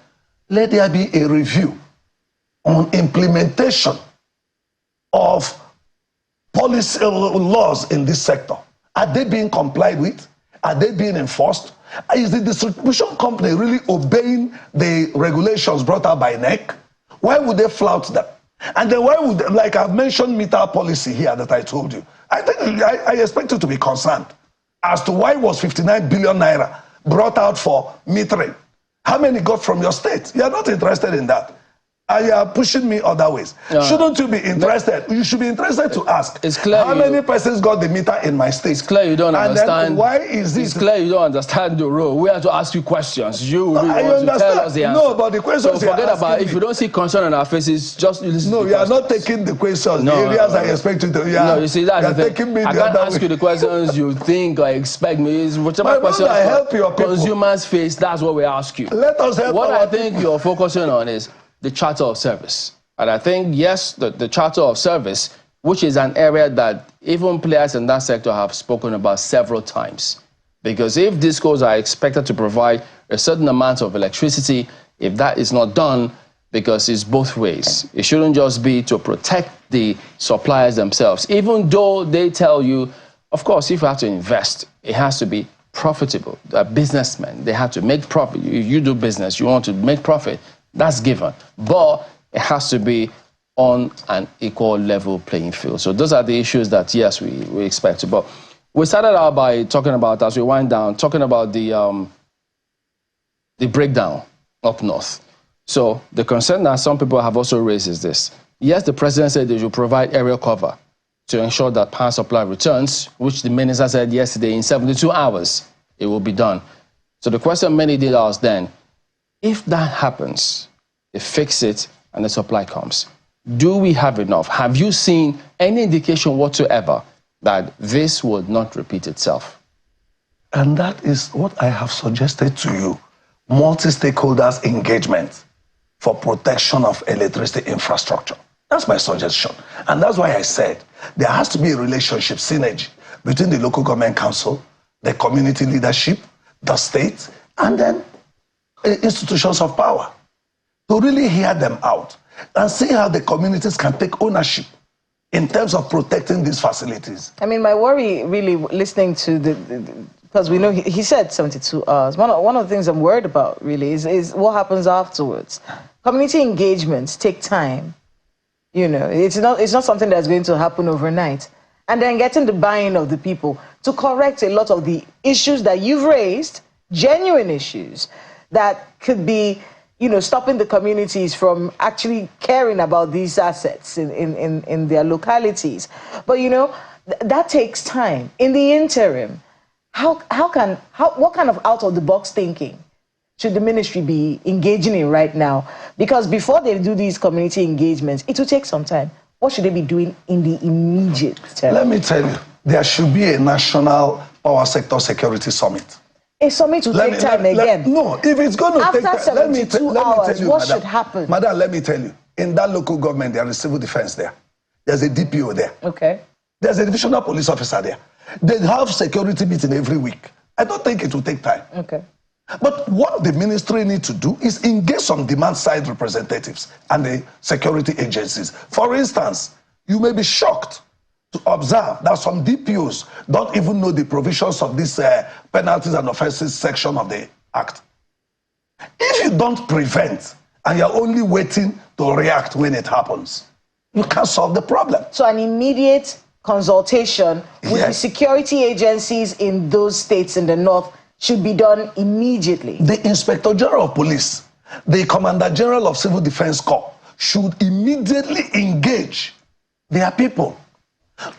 Let there be a review on implementation of policy laws in this sector. Are they being complied with? Are they being enforced? Is the distribution company really obeying the regulations brought out by NEC? Why would they flout them? And then why would, like I've mentioned meter policy here that I told you, I think I expect you to be concerned as to why was 59 billion naira brought out for metering. How many got from your state? You are not interested in that. And you are pushing me other ways. Shouldn't you be interested? You should be interested to ask. It's clear how many persons got the meter in my state? It's clear you don't understand. Why is this? It's clear you don't understand the role. We have to ask you questions. You really want to tell us the answer. No, but the questions. So forget about if you don't see concern on our faces. Just listen. No, you are not taking the questions. The areas I expect you to. No, you see that's the thing. I can't ask you the questions you think or expect me. Whichever questions consumers face, that's what we ask you. Let us help. What I think you're focusing on is the Charter of Service. And I think, yes, the Charter of Service, which is an area that even players in that sector have spoken about several times. Because if discos are expected to provide a certain amount of electricity, if that is not done, because it's both ways. It shouldn't just be to protect the suppliers themselves. Even though they tell you, of course, if you have to invest, it has to be profitable. Businessmen, they have to make profit. You do business, you want to make profit. That's given, but it has to be on an equal level playing field. So those are the issues that, yes, we expect. But we started out by talking about, as we wind down, talking about the breakdown up north. So the concern that some people have also raised is this. Yes, the president said they should provide aerial cover to ensure that power supply returns, which the minister said yesterday in 72 hours, it will be done. So the question many did ask then, if that happens, they fix it and the supply comes, do we have enough? Have you seen any indication whatsoever that this would not repeat itself? And that is what I have suggested to you. Multi-stakeholders engagement for protection of electricity infrastructure. That's my suggestion. And that's why I said there has to be a relationship, synergy between the local government council, the community leadership, the state, and then institutions of power, to really hear them out and see how the communities can take ownership in terms of protecting these facilities. I mean, my worry really listening to because we know he said 72 hours. One of the things I'm worried about really is what happens afterwards. Community engagements take time. You know, it's not something that's going to happen overnight. And then getting the buy-in of the people to correct a lot of the issues that you've raised, genuine issues, that could be, you know, stopping the communities from actually caring about these assets in their localities. But, you know, that takes time. In the interim, what kind of out-of-the-box thinking should the ministry be engaging in right now? Because before they do these community engagements, it will take some time. What should they be doing in the immediate term? Let me tell you, there should be a national power sector security summit. A summit will take time again. No, if it's going to take time, after 72 hours, what should happen? Madam, let me tell you, in that local government, there is civil defense there. there's a DPO there. Okay. There's a divisional police officer there. They have security meeting every week. I don't think it will take time. Okay. But what the ministry need to do is engage some demand side representatives and the security agencies. For instance, you may be shocked to observe that some DPOs don't even know the provisions of this penalties and offenses section of the Act. If you don't prevent and you're only waiting to react when it happens, you can't solve the problem. So an immediate consultation with the security agencies in those states in the north should be done immediately. The Inspector General of Police, the Commander General of Civil Defense Corps should immediately engage their people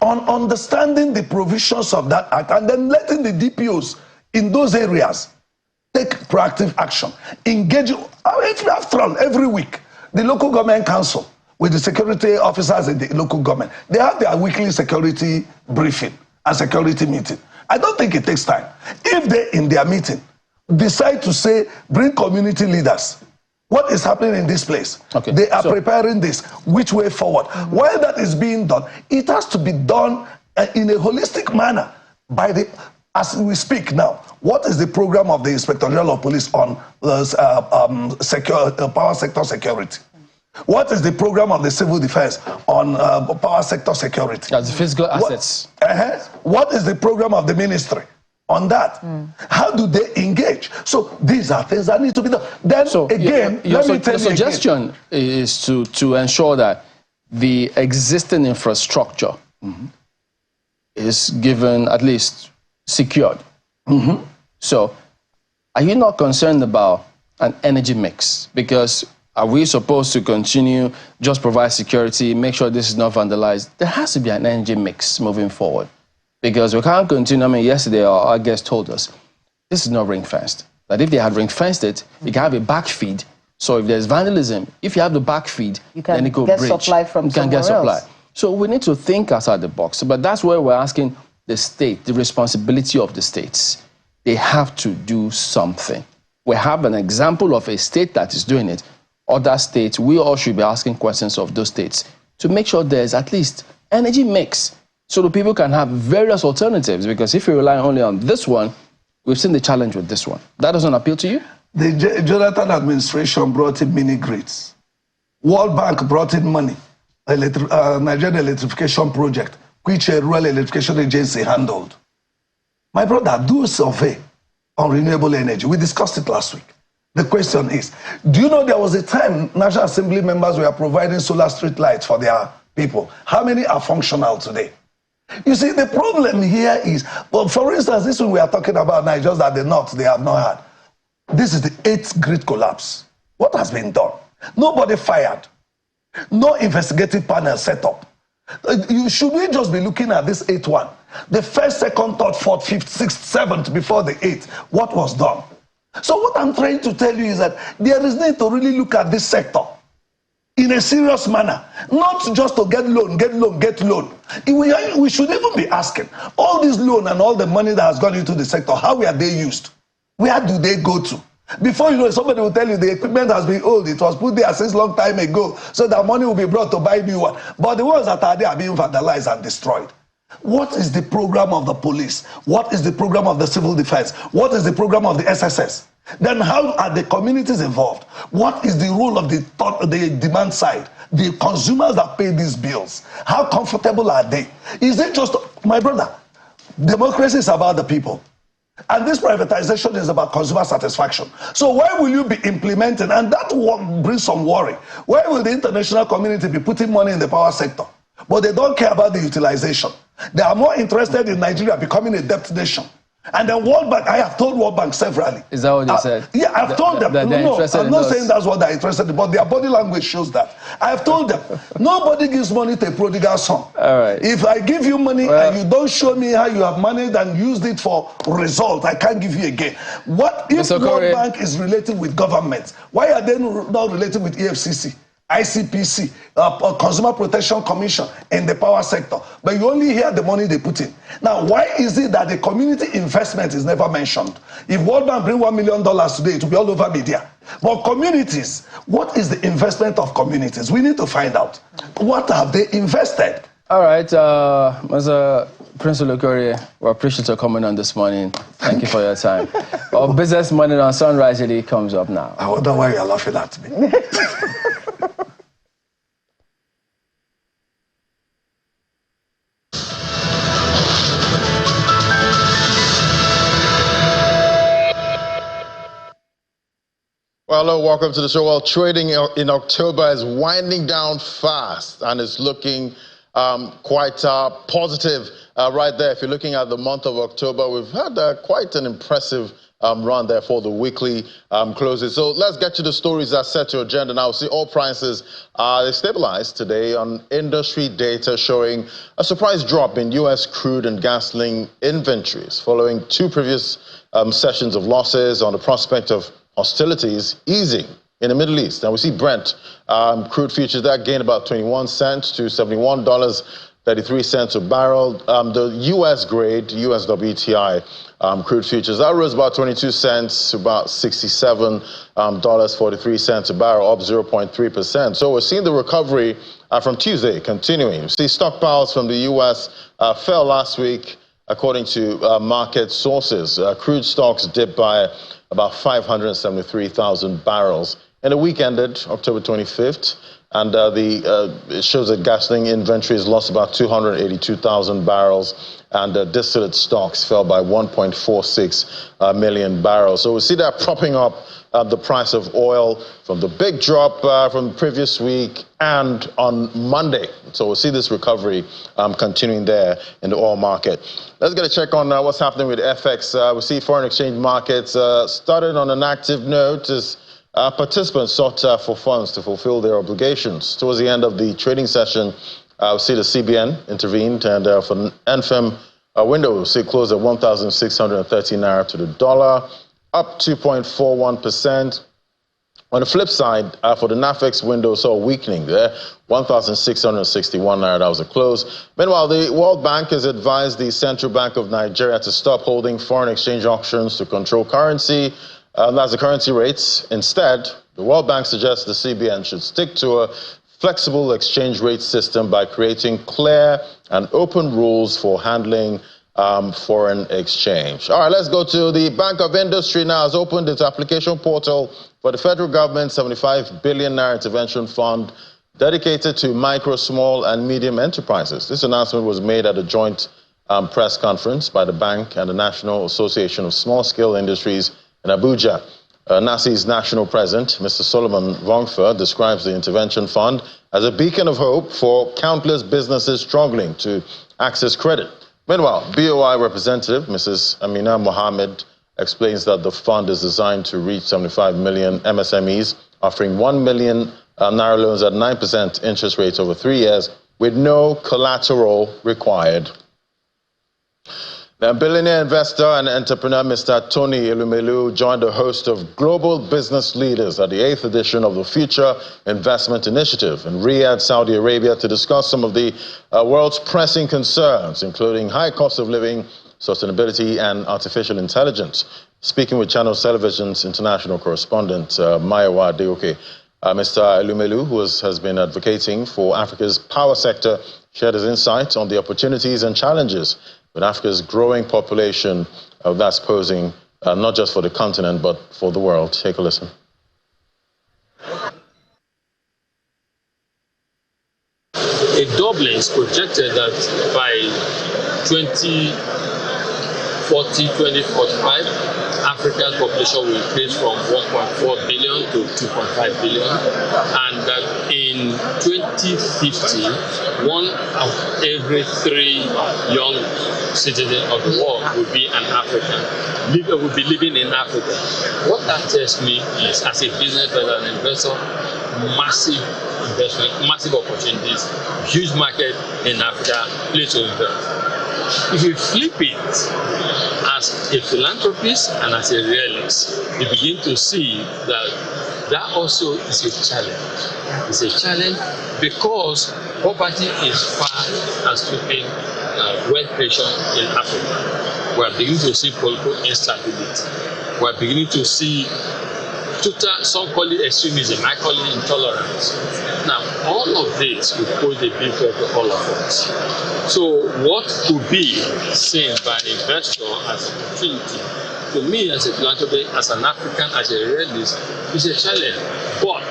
on understanding the provisions of that act and then letting the DPOs in those areas take proactive action. Engage, if you have thrown every week, the local government council with the security officers in the local government, they have their weekly security briefing and security meeting. I don't think it takes time. If they, in their meeting, decide to say, bring community leaders, what is happening in this place? Okay. They are preparing this, which way forward? While that is being done, it has to be done in a holistic manner by the, as we speak now. What is the program of the Inspector General of Police on power sector security? What is the program of the civil defense on power sector security? That's physical assets. What is the program of the ministry on that? How do they engage? So these are things that need to be done. Then again, let me tell you, your suggestion is to ensure that the existing infrastructure is given, at least secured. So are you not concerned about an energy mix? Because are we supposed to continue, just provide security, make sure this is not vandalized? There has to be an energy mix moving forward. Because we can't continue. I mean, yesterday our guest told us, this is not ring-fenced. That if they had ring-fenced it, you can have a back feed. So if there's vandalism, if you have the back feed, then it could bridge. Supply from somewhere else. So we need to think outside the box. But that's where we're asking the state, the responsibility of the states. They have to do something. We have an example of a state that is doing it. Other states, we all should be asking questions of those states to make sure there's at least energy mix so that people can have various alternatives. Because if you rely only on this one, we've seen the challenge with this one. That doesn't appeal to you? The Jonathan administration brought in mini grids. World Bank brought in money. Nigerian electrification project, which a rural electrification agency handled. My brother, do a survey on renewable energy. We discussed it last week. The question is, do you know there was a time National Assembly members were providing solar street lights for their people? How many are functional today? You see, the problem here is, well, for instance, this one we are talking about now, just that the North, they have not had. This is the 8th grid collapse. What has been done? Nobody fired. No investigative panel set up. Should we just be looking at this 8th one? The 1st, 2nd, 3rd, 4th, 5th, 6th, 7th before the 8th, what was done? So what I'm trying to tell you is that there is need to really look at this sector in a serious manner, not just to get loan, get loan, get loan. We should even be asking, all this loan and all the money that has gone into the sector, how are they used? Where do they go to? Before you know, somebody will tell you the equipment has been old, it was put there since long time ago, so that money will be brought to buy new one. But the ones that are there are being vandalized and destroyed. What is the program of the police? What is the program of the civil defense? What is the program of the SSS? Then how are the communities involved? What is the role of the demand side? The consumers that pay these bills, how comfortable are they? Is it just, my brother, democracy is about the people. And this privatization is about consumer satisfaction. So why will you be implementing, and that one brings some worry, why will the international community be putting money in the power sector? But they don't care about the utilization. They are more interested in Nigeria becoming a debt nation. And then World Bank, I have told World Bank severally. Is that what they said? Yeah, I've told them. No, I'm not saying that's what they're interested in, but their body language shows that. I have told them, nobody gives money to a prodigal son. All right. If I give you money and you don't show me how you have managed and used it for result, I can't give you again. What if World Bank is related with government? Why are they not related with EFCC? ICPC, Consumer Protection Commission in the power sector, but you only hear the money they put in. Now, why is it that the community investment is never mentioned? If World Bank bring $1 million today, it will be all over media. But communities, what is the investment of communities? We need to find out. What have they invested? All right, Mr. Prince Olukore, we appreciate your comment on this morning. Thank you for your time. Our business morning on Sunrise really comes up now. I wonder why you're laughing at me. Well, hello, welcome to the show. Well, trading in October is winding down fast and it's looking quite positive right there. If you're looking at the month of October, we've had quite an impressive run there for the weekly closes. So let's get to the stories that set your agenda now. See, oil prices, they stabilized today on industry data showing a surprise drop in U.S. crude and gasoline inventories following two previous sessions of losses on the prospect of hostilities easing in the Middle East. And we see Brent crude futures that gained about 21 cents to $71.33 a barrel. The U.S. grade, US WTI crude futures, that rose about 22 cents to about $67.43 a barrel, up 0.3%. So we're seeing the recovery from Tuesday continuing. We see stockpiles from the U.S. Fell last week, according to market sources. Crude stocks dipped by about 573,000 barrels. And the week ended October 25th, and it shows that gasoline inventories lost about 282,000 barrels, and distillate stocks fell by 1.46 million barrels. So we see that propping up the price of oil from the big drop from the previous week and on Monday. So we'll see this recovery continuing there in the oil market. Let's get a check on what's happening with FX. We see foreign exchange markets started on an active note as participants sought for funds to fulfill their obligations. Towards the end of the trading session, we see the CBN intervened, and for the NFM window, we see it closed at 1,630 naira to the dollar, up 2.41%. On the flip side, for the NAFEX window, saw a weakening there, 1,661 naira, that was a close. Meanwhile, the World Bank has advised the Central Bank of Nigeria to stop holding foreign exchange auctions to control currency. That's the currency rates. Instead, the World Bank suggests the CBN should stick to a flexible exchange rate system by creating clear and open rules for handling foreign exchange. All right, let's go to the Bank of Industry now. Has opened its application portal for the federal government's 75 billion naira intervention fund dedicated to micro, small, and medium enterprises. This announcement was made at a joint press conference by the bank and the National Association of Small-Scale Industries in Abuja. NASI's national president, Mr. Solomon Vongfer, describes the intervention fund as a beacon of hope for countless businesses struggling to access credit. Meanwhile, BOI representative, Mrs. Amina Mohammed, explains that the fund is designed to reach 75 million MSMEs, offering 1 million naira loans at 9% interest rates over 3 years with no collateral required. The billionaire investor and entrepreneur Mr. Tony Elumelu joined a host of global business leaders at the 8th edition of the Future Investment Initiative in Riyadh, Saudi Arabia, to discuss some of the world's pressing concerns, including high cost of living, sustainability, and artificial intelligence. Speaking with Channel Television's international correspondent, Mayowa Adeoke, Mr. Elumelu, who has been advocating for Africa's power sector, shared his insights on the opportunities and challenges with Africa's growing population that's posing not just for the continent, but for the world. Take a listen. A doubling is projected that by 2040, 2045, Africa's population will increase from 1.4 billion to 2.5 billion, and that in 2050, 1 of every 3 young citizens of the world will be an African, will be living in Africa. What that tells me is, as a businessman and an investor, massive investment, massive opportunities, huge market in Africa, place to invest. If you flip it as a philanthropist and as a realist, you begin to see that that also is a challenge. It's a challenge because poverty is far outstripping wealth creation in Africa. We are beginning to see political instability. We are beginning to see total, some call it extremism, I call it intolerance. Now, all of this will pose a big threat to all of us. So what could be seen by an investor as an opportunity, to me as a philanthropist, as an African, as a realist, is a challenge. But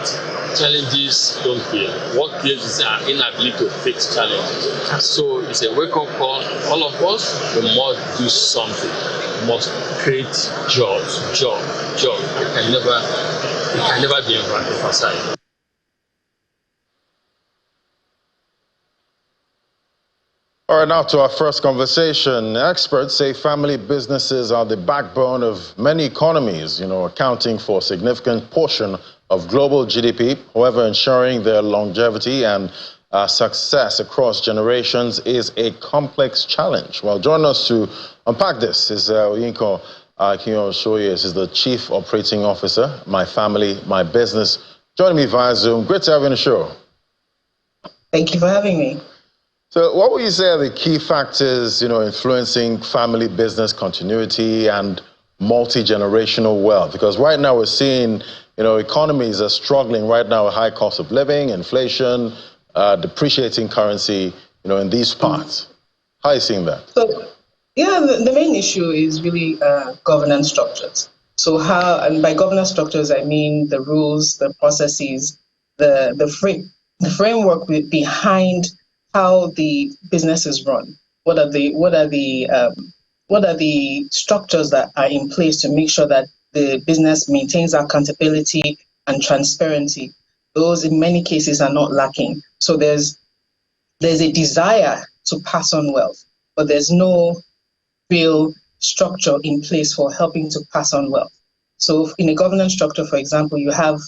challenges don't kill. What kills is our inability to fix challenges. So it's a wake-up call. All of us, we must do something. We must create jobs. It can never be emphasized. All right, now to our first conversation. Experts say family businesses are the backbone of many economies, accounting for a significant portion of global GDP. However, ensuring their longevity and success across generations is a complex challenge. Well, join us to unpack this is Oyinko Akinyoshoye is the Chief Operating Officer, My Family, My Business. Joining me via Zoom. Great to have you on the show. Thank you for having me. So what would you say are the key factors, influencing family business continuity and multi-generational wealth? Because right now we're seeing, economies are struggling right now with high cost of living, inflation, depreciating currency, in these parts. How are you seeing that? So, yeah, the main issue is really governance structures. So and by governance structures, I mean the rules, the processes, the framework behind how the business is run. What are the structures that are in place to make sure that the business maintains accountability and transparency? Those in many cases are not lacking. So there's a desire to pass on wealth, but there's no real structure in place for helping to pass on wealth. So in a governance structure, for example, you have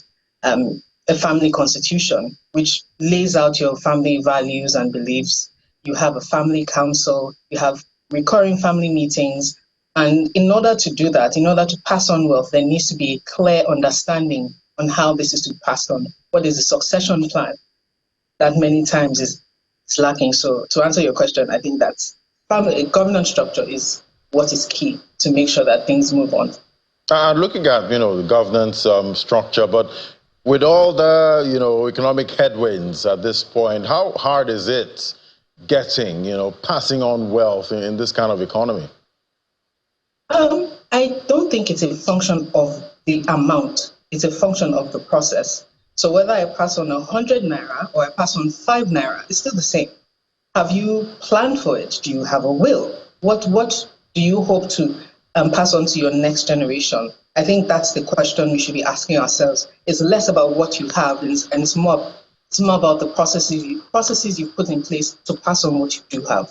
a family constitution, which lays out your family values and beliefs. You have a family council, you have recurring family meetings. And in order to do that, in order to pass on wealth, there needs to be a clear understanding on how this is to be passed on. What is the succession plan? That many times is lacking. So to answer your question, I think that governance structure is what is key to make sure that things move on. Looking at, the governance structure, but with all the, economic headwinds at this point, how hard is it getting, passing on wealth in this kind of economy? I don't think it's a function of the amount. It's a function of the process. So whether I pass on 100 naira or I pass on 5 naira, it's still the same. Have you planned for it? Do you have a will? What do you hope to pass on to your next generation? I think that's the question we should be asking ourselves. It's less about what you have, and it's more about the processes you've put in place to pass on what you do have.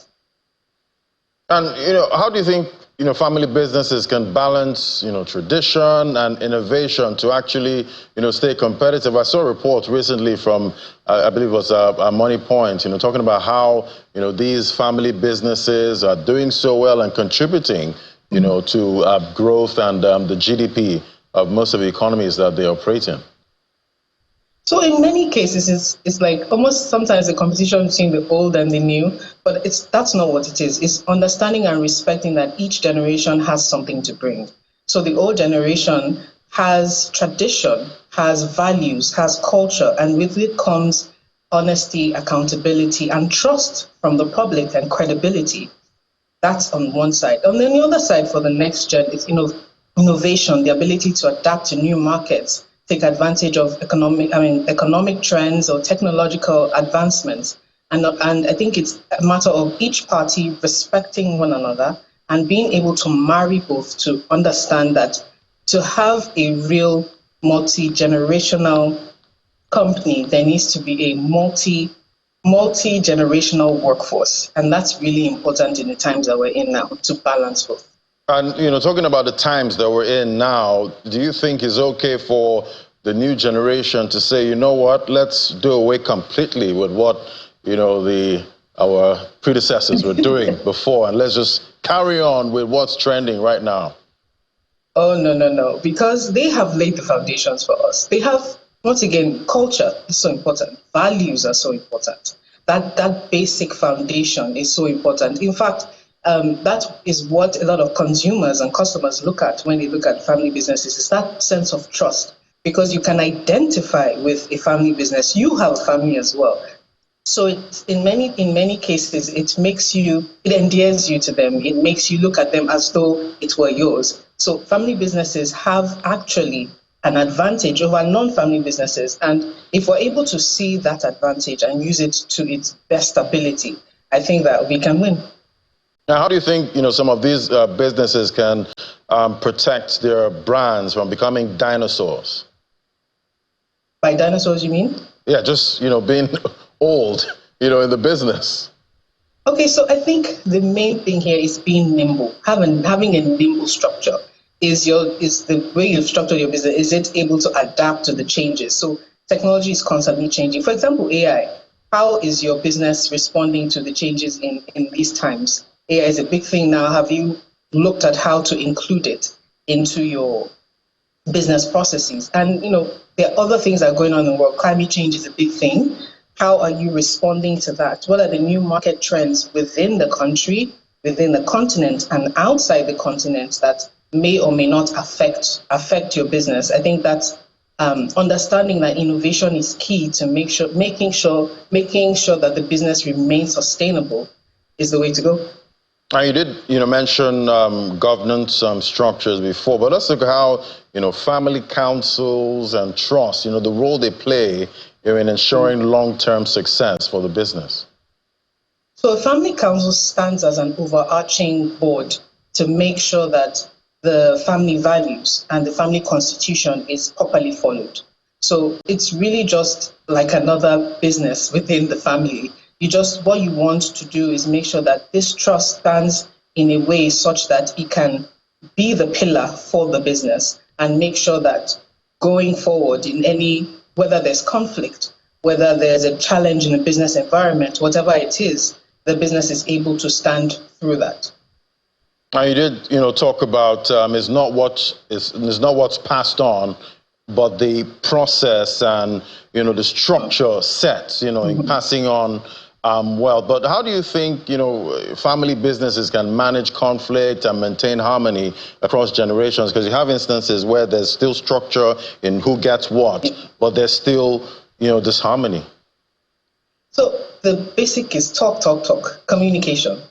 And how do you think family businesses can balance tradition and innovation to actually stay competitive? I saw a report recently from I believe it was Money Point, talking about how these family businesses are doing so well and contributing to growth and the GDP of most of the economies that they operate in. So in many cases, it's like almost sometimes a competition between the old and the new, but that's not what it is. It's understanding and respecting that each generation has something to bring. So the old generation has tradition, has values, has culture, and with it comes honesty, accountability, and trust from the public and credibility. That's on one side. And then the other side for the next gen is innovation, the ability to adapt to new markets, take advantage of economic trends or technological advancements. And I think it's a matter of each party respecting one another and being able to marry both to understand that to have a real multi-generational company, there needs to be a multi-generational workforce. And that's really important in the times that we're in now, to balance both. And, talking about the times that we're in now, do you think it's okay for the new generation to say, you know what, let's do away completely with what, our predecessors were doing before, and let's just carry on with what's trending right now? Oh, no. Because they have laid the foundations for us. They have, once again, culture is so important. Values are so important. That basic foundation is so important. In fact, that is what a lot of consumers and customers look at when they look at family businesses, is that sense of trust. Because you can identify with a family business. You have a family as well. So in many cases, it endears you to them. It makes you look at them as though it were yours. So family businesses have actually an advantage over non-family businesses. And if we're able to see that advantage and use it to its best ability, I think that we can win. Now, how do you think, some of these businesses can protect their brands from becoming dinosaurs? By dinosaurs, you mean? Yeah, just, being old, in the business. Okay, so I think the main thing here is being nimble, having a nimble structure. Is the way you've structured your business, is it able to adapt to the changes? So technology is constantly changing. For example, AI. How is your business responding to the changes in these times? AI is a big thing now. Have you looked at how to include it into your business processes? And, there are other things that are going on in the world. Climate change is a big thing. How are you responding to that? What are the new market trends within the country, within the continent, and outside the continent that may or may not affect your business? I think that's understanding that innovation is key to making sure that the business remains sustainable is the way to go. You did, mention governance structures before, but let's look at how, family councils and trusts, the role they play in ensuring long-term success for the business. So a family council stands as an overarching board to make sure that the family values and the family constitution is properly followed. So it's really just like another business within the family. What you want to do is make sure that this trust stands in a way such that it can be the pillar for the business and make sure that going forward whether there's conflict, whether there's a challenge in the business environment, whatever it is, the business is able to stand through that. Now you did, talk about it's not what's passed on, but the process and the structure set, in passing on wealth. But how do you think family businesses can manage conflict and maintain harmony across generations? Because you have instances where there's still structure in who gets what, but there's still disharmony. So the basic is talk, communication.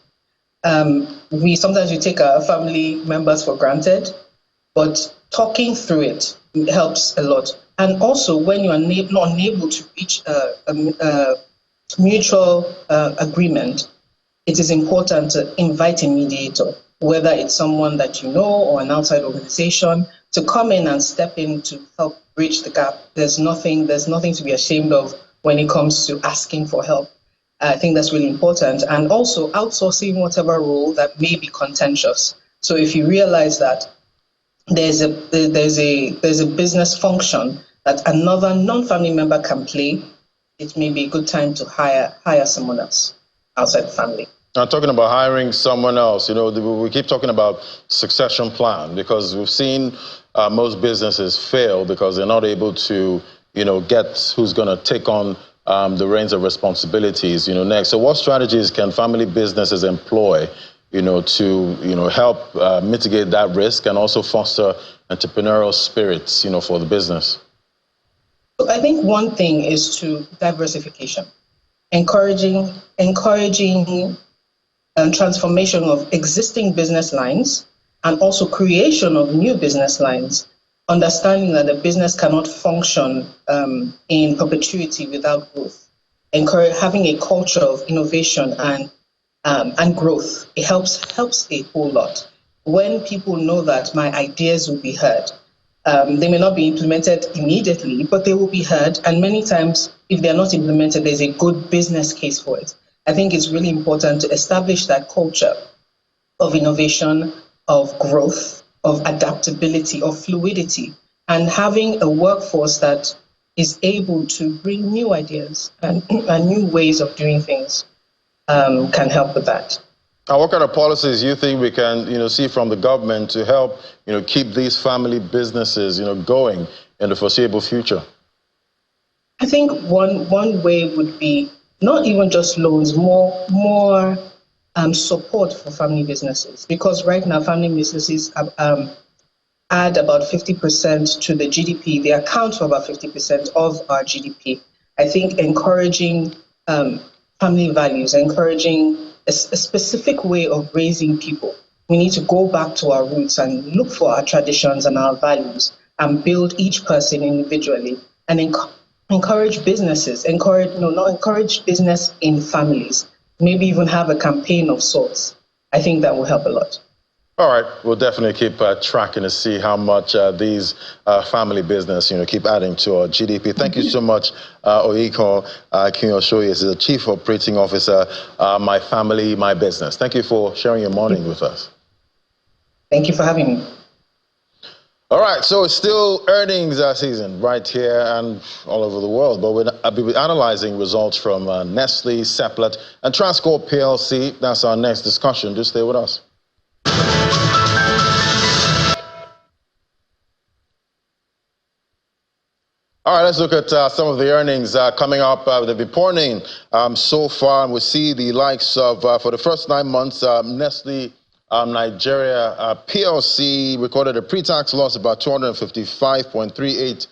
We sometimes take our family members for granted, but talking through it helps a lot. And also, when you are not unable to reach a mutual agreement, it is important to invite a mediator, whether it's someone that you know or an outside organization, to come in and step in to help bridge the gap. There's nothing to be ashamed of when it comes to asking for help. I think that's really important. And also outsourcing whatever role that may be contentious. So if you realize that there's a business function that another non-family member can play, it may be a good time to hire someone else outside the family. Now, talking about hiring someone else, we keep talking about succession plan, because we've seen most businesses fail because they're not able to, get who's going to take on the reins of responsibilities, next. So what strategies can family businesses employ, to, help mitigate that risk and also foster entrepreneurial spirits, for the business? I think one thing is to diversification, encouraging transformation of existing business lines and also creation of new business lines, understanding that a business cannot function in perpetuity without growth. Having a culture of innovation and growth, it helps a whole lot. When people know that my ideas will be heard, they may not be implemented immediately, but they will be heard. And many times, if they're not implemented, there's a good business case for it. I think it's really important to establish that culture of innovation, of growth, of adaptability, of fluidity, and having a workforce that is able to bring new ideas and new ways of doing things can help with that. And what kind of policies do you think we can, see from the government to help, keep these family businesses, going in the foreseeable future? I think one way would be not even just loans, more support for family businesses, because right now family businesses add about 50% to the GDP. They account for about 50% of our GDP. I think encouraging family values, encouraging a specific way of raising people. We need to go back to our roots and look for our traditions and our values and build each person individually and encourage businesses, encourage business in families, maybe even have a campaign of sorts. I think that will help a lot. All right, we'll definitely keep tracking to see how much these family business, keep adding to our GDP. Thank you so much, Oyiko Kinyoshoye is the Chief Operating Officer, My Family, My Business. Thank you for sharing your morning with us. Thank you for having me. All right, so it's still earnings season right here and all over the world, but I'll be analyzing results from Nestle, Seplat, and Transcorp PLC. That's our next discussion. Just stay with us. All right, let's look at some of the earnings coming up. They've been pouring so far, and we see the likes of, for the first 9 months, Nestle Nigeria PLC recorded a pre-tax loss of about 255.38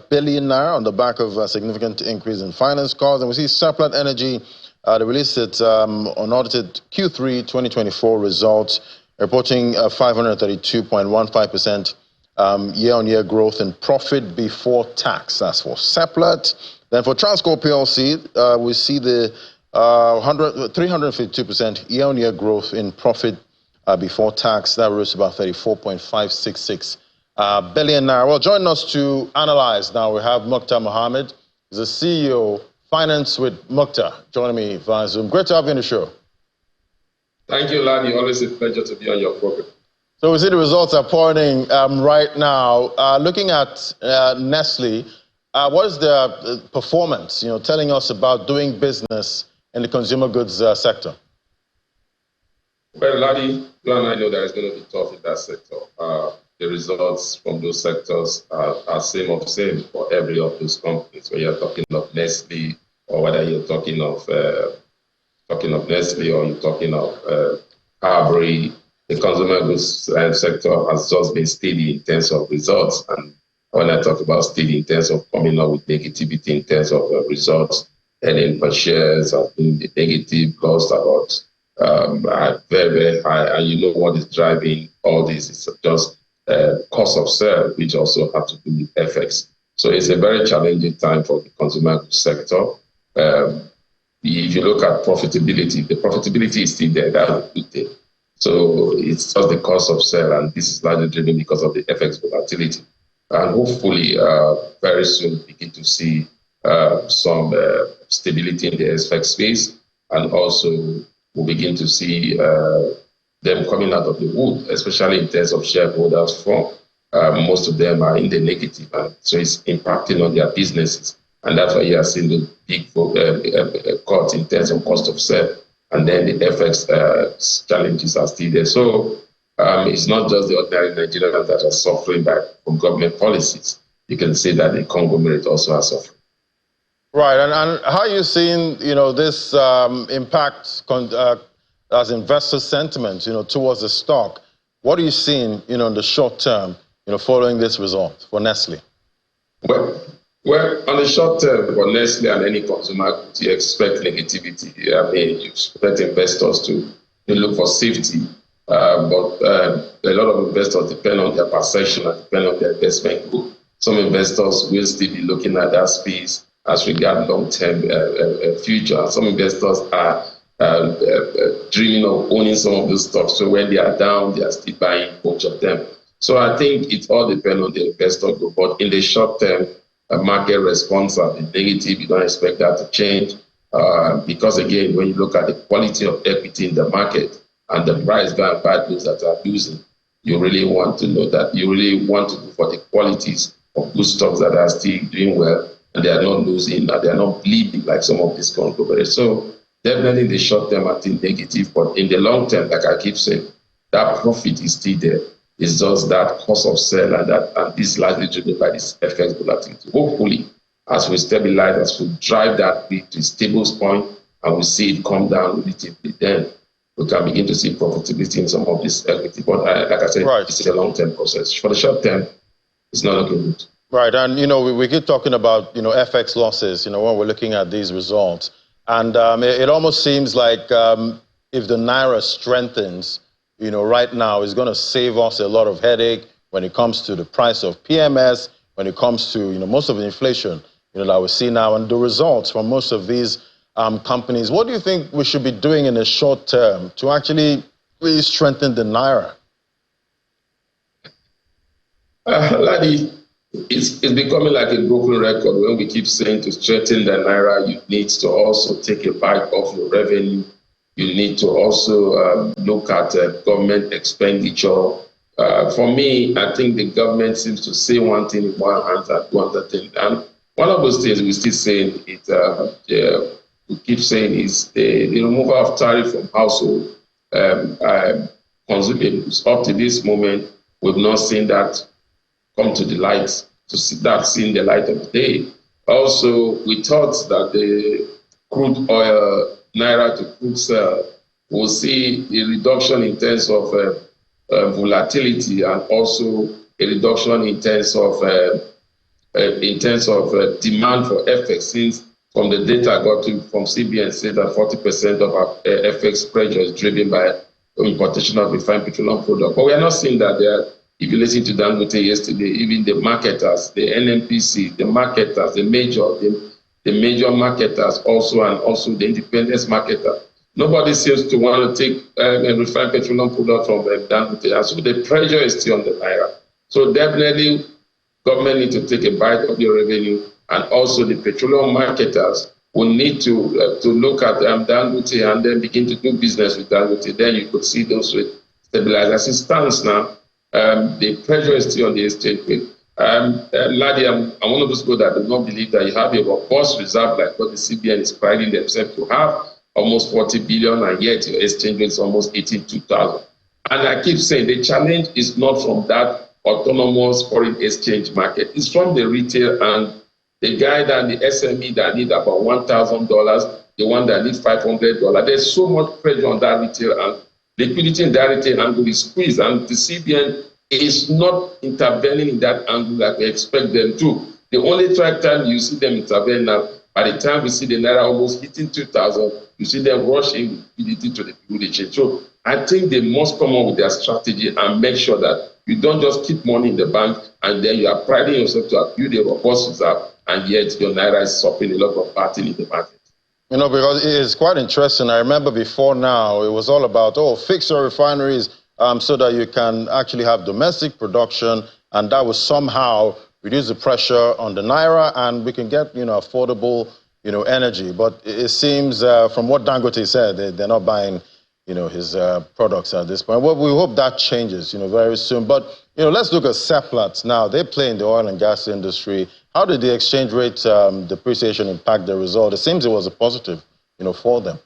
billion naira on the back of a significant increase in finance costs. And we see Seplat Energy, they released its unaudited Q3 2024 results, reporting 532.15% year-on-year growth in profit before tax. That's for Seplat. Then for Transcorp PLC, we see the 352% year-on-year growth in profit before tax. That rose about 34.566 billion naira. Well, joining us to analyze now, we have Mukhtar Mohammed, the CEO, Finance with Mukhtar, joining me via Zoom. Great to have you on the show. Thank you, Lani. Always a pleasure to be on your program. So we see the results are pouring right now. Looking at Nestle, what is the performance, telling us about doing business in the consumer goods sector? Well, Lani, you and I know that it's going to be tough in that sector. The results from those sectors are same for every of those companies. Whether you're talking of Nestle, or whether you're talking of Nestle, or you're talking of Carberry, the consumer goods sector has just been steady in terms of results. And when I talk about steady in terms of coming up with negativity in terms of results, earnings per shares has been negative, lost about very, very high. And you know what is driving all this? It's just cost of sale, which also have to do with FX. So it's a very challenging time for the consumer goods sector. If you look at profitability, the profitability is still there. That's a good thing. So it's just the cost of sale, and this is largely driven because of the FX volatility. And hopefully, very soon, begin to see some stability in the FX space, and also we'll begin to see them coming out of the wood, especially in terms of shareholders from most of them are in the negative, and so it's impacting on their businesses. And that's why you are seeing the big cut in terms of cost of sale. And then the FX challenges are still there. So it's not just the ordinary Nigerians that are suffering from government policies. You can say that the conglomerate also are suffering. Right, and how are you seeing, this impact as investor sentiment, towards the stock? What are you seeing, in the short term, following this result for Nestle? Well, on the short term, for Nestle and any consumer goods, you expect negativity. I mean, you expect investors to look for safety. But a lot of investors depend on their perception and depend on their investment group. Some investors will still be looking at that space as regard long-term future. And some investors are dreaming of owning some of those stocks. So when they are down, they are still buying a bunch of them. So I think it all depends on the investor group. But in the short term, market response are negative. You don't expect that to change because, again, when you look at the quality of equity in the market and the price going bad those that are losing, you really want to know that you really want to look for the qualities of good stocks that are still doing well and they are not losing, and they are not bleeding like some of these conglomerates. So Definitely in the short term, I think negative, but in the long term, like I keep saying, that profit is still there. It's just that cost of sale and this largely driven by this FX volatility. Hopefully, as we stabilize, as we drive that to a stable point, and we see it come down relatively, then we can begin to see profitability in some of this equity. But like I said, it's a long-term process. For the short term, it's not looking good. Right, and we keep talking about FX losses. When we're looking at these results, and it almost seems like if the naira strengthens, right now, it's going to save us a lot of headache when it comes to the price of PMS, when it comes to most of the inflation that we see now, and the results from most of these companies. What do you think we should be doing in the short term to actually really strengthen the naira? Ladi, it's becoming like a broken record when we keep saying to strengthen the naira, you need to also take a bite of your revenue. You need to also look at government expenditure. For me, I think the government seems to say one thing in one hand and do another thing. And one of those things we still saying it. We keep saying is the removal of tariff from household consumables. Up to this moment, we've not seen that come to the light, to start seeing the light of the day. Also, we thought that the crude oil, naira to crude sale, will see a reduction in terms of volatility and also a reduction in terms of demand for FX, since from the data I got from CBN said that 40% of our FX pressure is driven by importation of refined petroleum products. But we are not seeing that there. If you listen to Dangote yesterday, even the marketers, the NNPC, the marketers, the major marketers also, and also the independent marketer, nobody seems to want to take a refined petroleum product from Dangote. And so the pressure is still on the naira. So definitely, government need to take a bite of your revenue, and also the petroleum marketers will need to look at Dangote and then begin to do business with Dangote. Then you could see those rates stabilize. As it stands now, the pressure is still on the exchange rate. Ladi, I'm one of those people that do not believe that you have a robust reserve like what the CBN is priding themselves to have, almost 40 billion, and yet your exchange rate is almost 82,000. And I keep saying the challenge is not from that autonomous foreign exchange market. It's from the retail and the guy that the SME that need about $1,000, the one that needs $500. There's so much pressure on that retail, and liquidity in that retail angle is squeezed, and the CBN is not intervening in that angle like we expect them to. The only time you see them intervene now, by the time we see the naira almost hitting 2,000, you see them rushing liquidity to the liquidity change. So I think they must come up with their strategy and make sure that you don't just keep money in the bank and then you are priding yourself to build a robust reserve, and yet your naira is suffering a lot of battle in the market. Because it's quite interesting. I remember before now, it was all about, fix your refineries so that you can actually have domestic production, and that will somehow reduce the pressure on the naira, and we can get, affordable, energy. But it seems from what Dangote said, they're not buying, his products at this point. Well, we hope that changes, very soon. But, let's look at Seplat now. They play in the oil and gas industry. How did the exchange rate depreciation impact the result? It seems it was a positive, for them.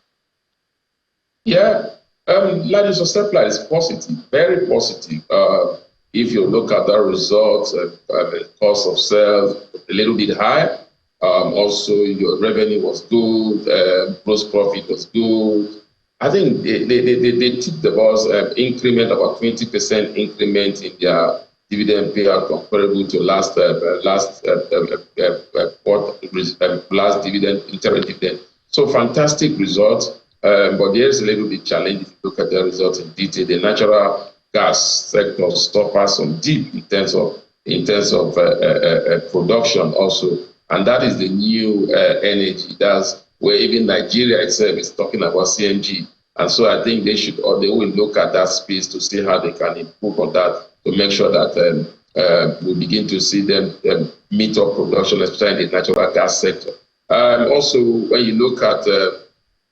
Yeah, Ladi, so Seplat is positive, very positive. If you look at the results, the cost of sales a little bit high. Also, your revenue was good, gross profit was good. I think they tipped the boss increment, about 20% increment in their dividend payout comparable to last dividend, interim dividend. So fantastic results, but there's a little bit challenge if you look at the results in detail. The natural gas sector suffers some dip in terms of production also, and that is the new energy. That's where even Nigeria itself is talking about CNG. And so I think they will look at that space to see how they can improve on that, to make sure that we begin to see them meet up production, especially in the natural gas sector. Also, when you look at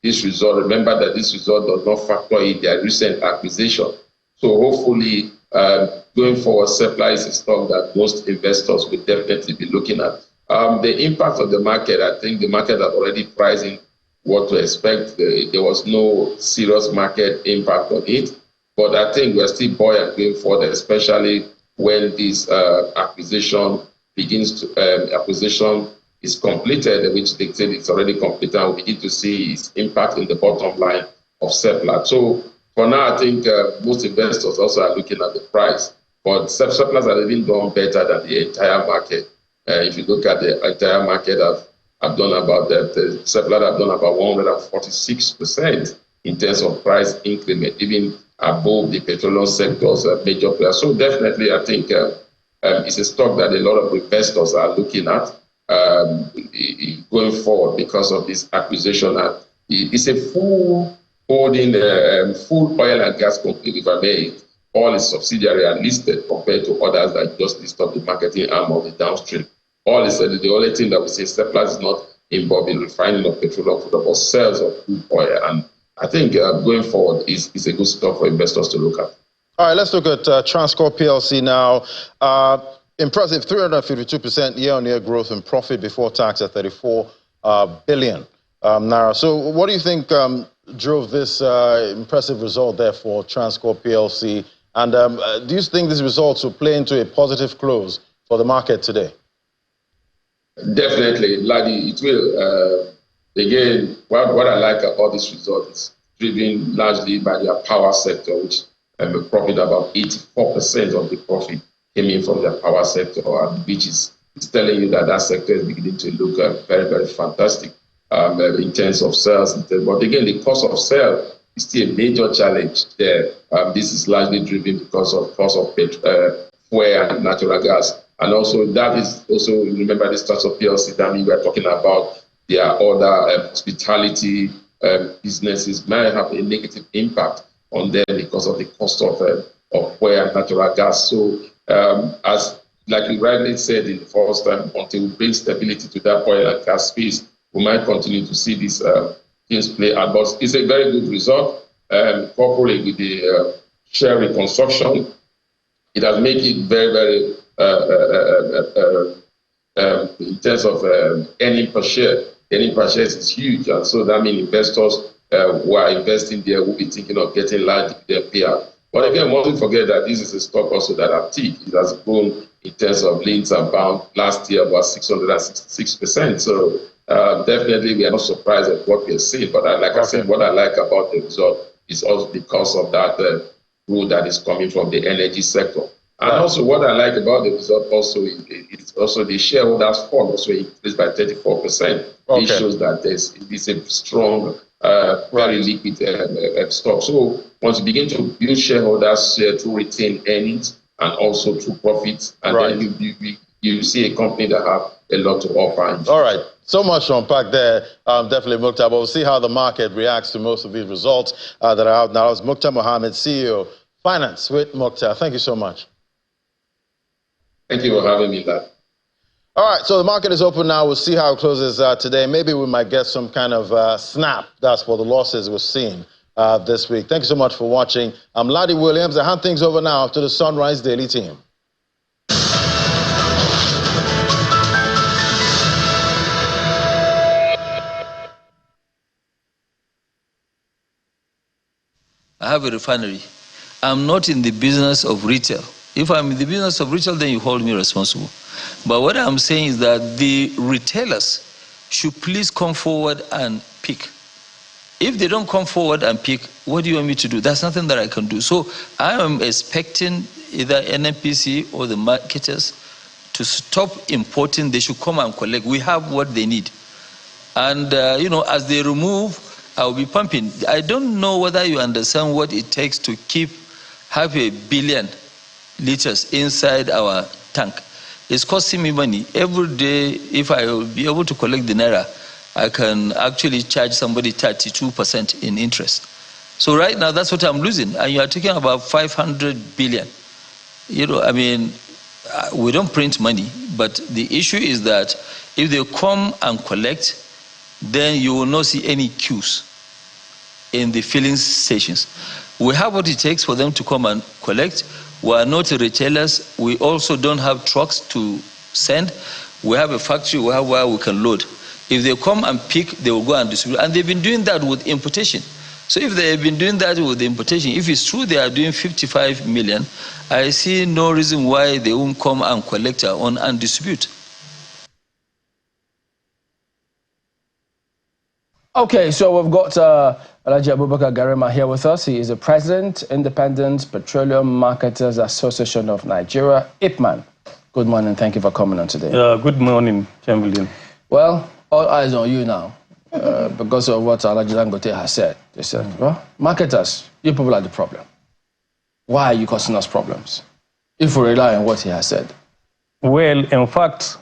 this result, remember that this result does not factor in their recent acquisition. So hopefully, going forward, Seplat is a stock that most investors will definitely be looking at. The impact of the market, I think the market has already priced in what to expect. There was no serious market impact on it. But I think we're still buoyant going forward, especially when this acquisition is completed, which they said it's already completed, and we begin to see its impact in the bottom line of Seplat. So for now, I think most investors also are looking at the price. But Seplat has even done better than the entire market. If you look at the entire market, I've done about that. Seplat have done about 146% in terms of price increment, even above the petroleum sector's major players. So definitely, I think it's a stock that a lot of investors are looking at going forward because of this acquisition. It's a full holding, full oil and gas company, if I may. All its subsidiaries are listed compared to others that just list up the marketing arm of the downstream. All is the only thing that we say Seplat is not involved in refining of petroleum product or sales of crude oil. And I think going forward is a good stock for investors to look at. All right, let's look at Transcorp PLC now. Impressive 352% year-on-year growth in profit before tax at 34 billion naira. So what do you think drove this impressive result there for Transcorp PLC? And do you think these results will play into a positive close for the market today? Definitely, Ladi, it will. Again, what I like about this result is driven largely by their power sector, which a profit about 84% of the profit came in from the power sector, which is telling you that that sector is beginning to look very, very fantastic in terms of sales. But again, the cost of sale is still a major challenge there. This is largely driven because of cost of fuel and natural gas. And also that is also, remember the start of PLC, that we were talking about their other hospitality businesses might have a negative impact on them because of the cost of fuel and natural gas. So as like you rightly said in the first time, until we bring stability to that oil and gas space, we might continue to see these things play out. But it's a very good result. Coupled with the share reconstruction, it has made it very, very in terms of earning per share. Earning per share is huge, and so that means investors who are investing there will be thinking of getting large dividend payout. But again, don't forget that this is a stock also that it has grown in terms of leans and bounds last year about 666%. So definitely we are not surprised at what we are seeing. But like I said, what I like about the result is also because of that growth that is coming from the energy sector. And also what I like about the result also is also the shareholders fund also increased by 34%. It shows that it's a strong, very liquid stock. So once you begin to build shareholders through retained earnings and also through profits, and then you see a company that have a lot to offer. All right. So much to unpack there, definitely, Mukhtar. But we'll see how the market reacts to most of these results that are out now. It's Mukhtar Mohammed, CEO, Finance with Mukhtar. Thank you so much. Thank you for having me, Dad. All right, so the market is open now. We'll see how it closes today. Maybe we might get some kind of snap. That's for the losses we're seeing this week. Thank you so much for watching. I'm Ladi Williams. I hand things over now to the Sunrise Daily team. I have a refinery. I'm not in the business of retail. If I'm in the business of retail, then you hold me responsible. But what I'm saying is that the retailers should please come forward and pick. If they don't come forward and pick, what do you want me to do? That's nothing that I can do. So I am expecting either NNPC or the marketers to stop importing. They should come and collect. We have what they need. And, as they remove, I'll be pumping. I don't know whether you understand what it takes to keep 500 million liters inside our tank. It's costing me money. Every day, if I will be able to collect the naira, I can actually charge somebody 32% in interest. So right now, that's what I'm losing. And you are talking about 500 billion. We don't print money, but the issue is that if they come and collect, then you will not see any queues in the filling stations. We have what it takes for them to come and collect. We are not retailers. We also don't have trucks to send. We have a factory where we can load. If they come and pick, they will go and distribute. And they've been doing that with importation. So if they have been doing that with the importation, if it's true they are doing 55 million, I see no reason why they won't come and collect our own and distribute. Okay, so we've got Alhaji Abubakar Garema here with us. He is the President, Independent Petroleum Marketers Association of Nigeria, IPMAN. Good morning. Thank you for coming on today. Good morning, Chamberlain. Well, all eyes on you now because of what Alhaji Dangote has said. They said, well, marketers, you people are the problem. Why are you causing us problems if we rely on what he has said? Well, in fact,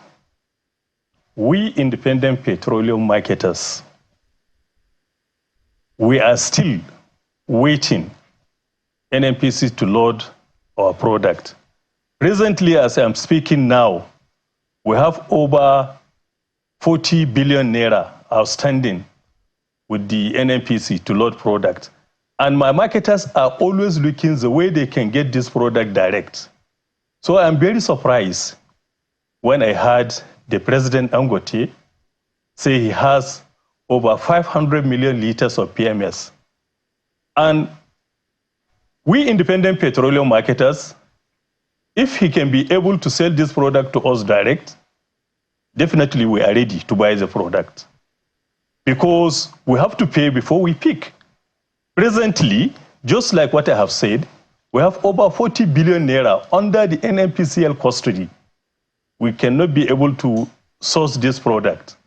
we independent petroleum marketers, we are still waiting NNPC to load our product. Presently, as I'm speaking now, we have over 40 billion naira outstanding with the NNPC to load product. And my marketers are always looking the way they can get this product direct. So I'm very surprised when I heard the President Dangote say he has over 500 million liters of PMS. And we independent petroleum marketers, if he can be able to sell this product to us direct, definitely we are ready to buy the product. Because we have to pay before we pick. Presently, just like what I have said, we have over 40 billion naira under the NNPCL custody. We cannot be able to source this product.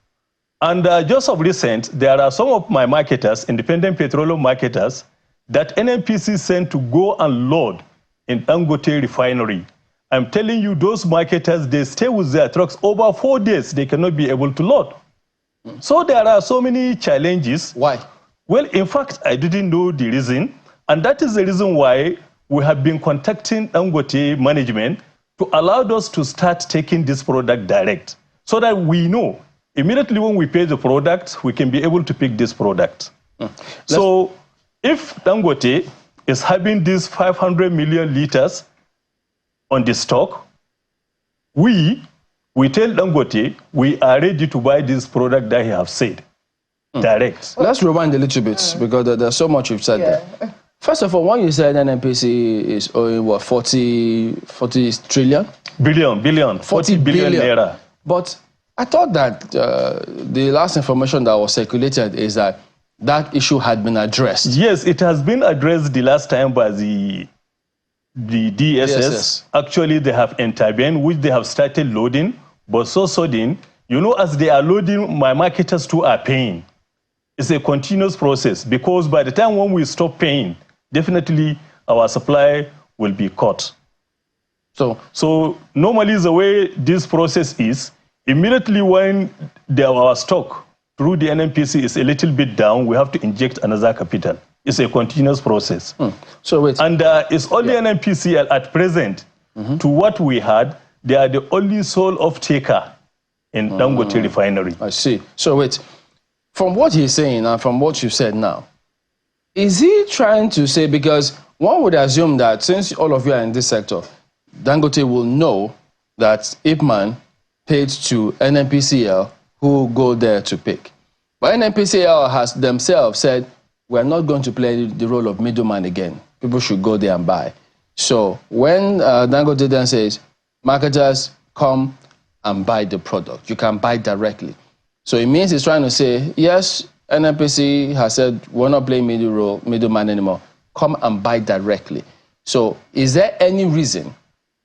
And just of recent, there are some of my marketers, independent petroleum marketers, that NNPC sent to go and load in Dangote refinery. I'm telling you, those marketers, they stay with their trucks over 4 days. They cannot be able to load. So there are so many challenges. Why? Well, in fact, I didn't know the reason. And that is the reason why we have been contacting Dangote management to allow us to start taking this product direct. So that we know, immediately when we pay the product, we can be able to pick this product. So if Dangote is having these 500 million liters on the stock, we tell Dangote we are ready to buy this product that he has said, direct. Let's rewind a little bit because there's so much you've said there. First of all, when you said NNPC is owing, what, 40 trillion? 40 billion naira. But I thought that the last information that was circulated is that that issue had been addressed. Yes, it has been addressed the last time by the DSS. Actually, they have intervened, which they have started loading, but so sudden, you know, as they are loading, my marketers too are paying. It's a continuous process because by the time when we stop paying, definitely our supply will be cut. So normally the way this process is, immediately when our stock through the NNPC is a little bit down, we have to inject another capital. It's a continuous process. So wait. And it's only NNPCL at present, to what we had, they are the only sole off-taker in Dangote refinery. I see. So wait, from what he's saying and from what you said now, is he trying to say, because one would assume that since all of you are in this sector, Dangote will know that IPMAN paid to NNPCL who go there to pick. But NNPCL has themselves said, we're not going to play the role of middleman again. People should go there and buy. So when Dangote then says, marketers come and buy the product, you can buy directly. So it means he's trying to say, yes, NNPC has said, we're not playing middleman anymore. Come and buy directly. So is there any reason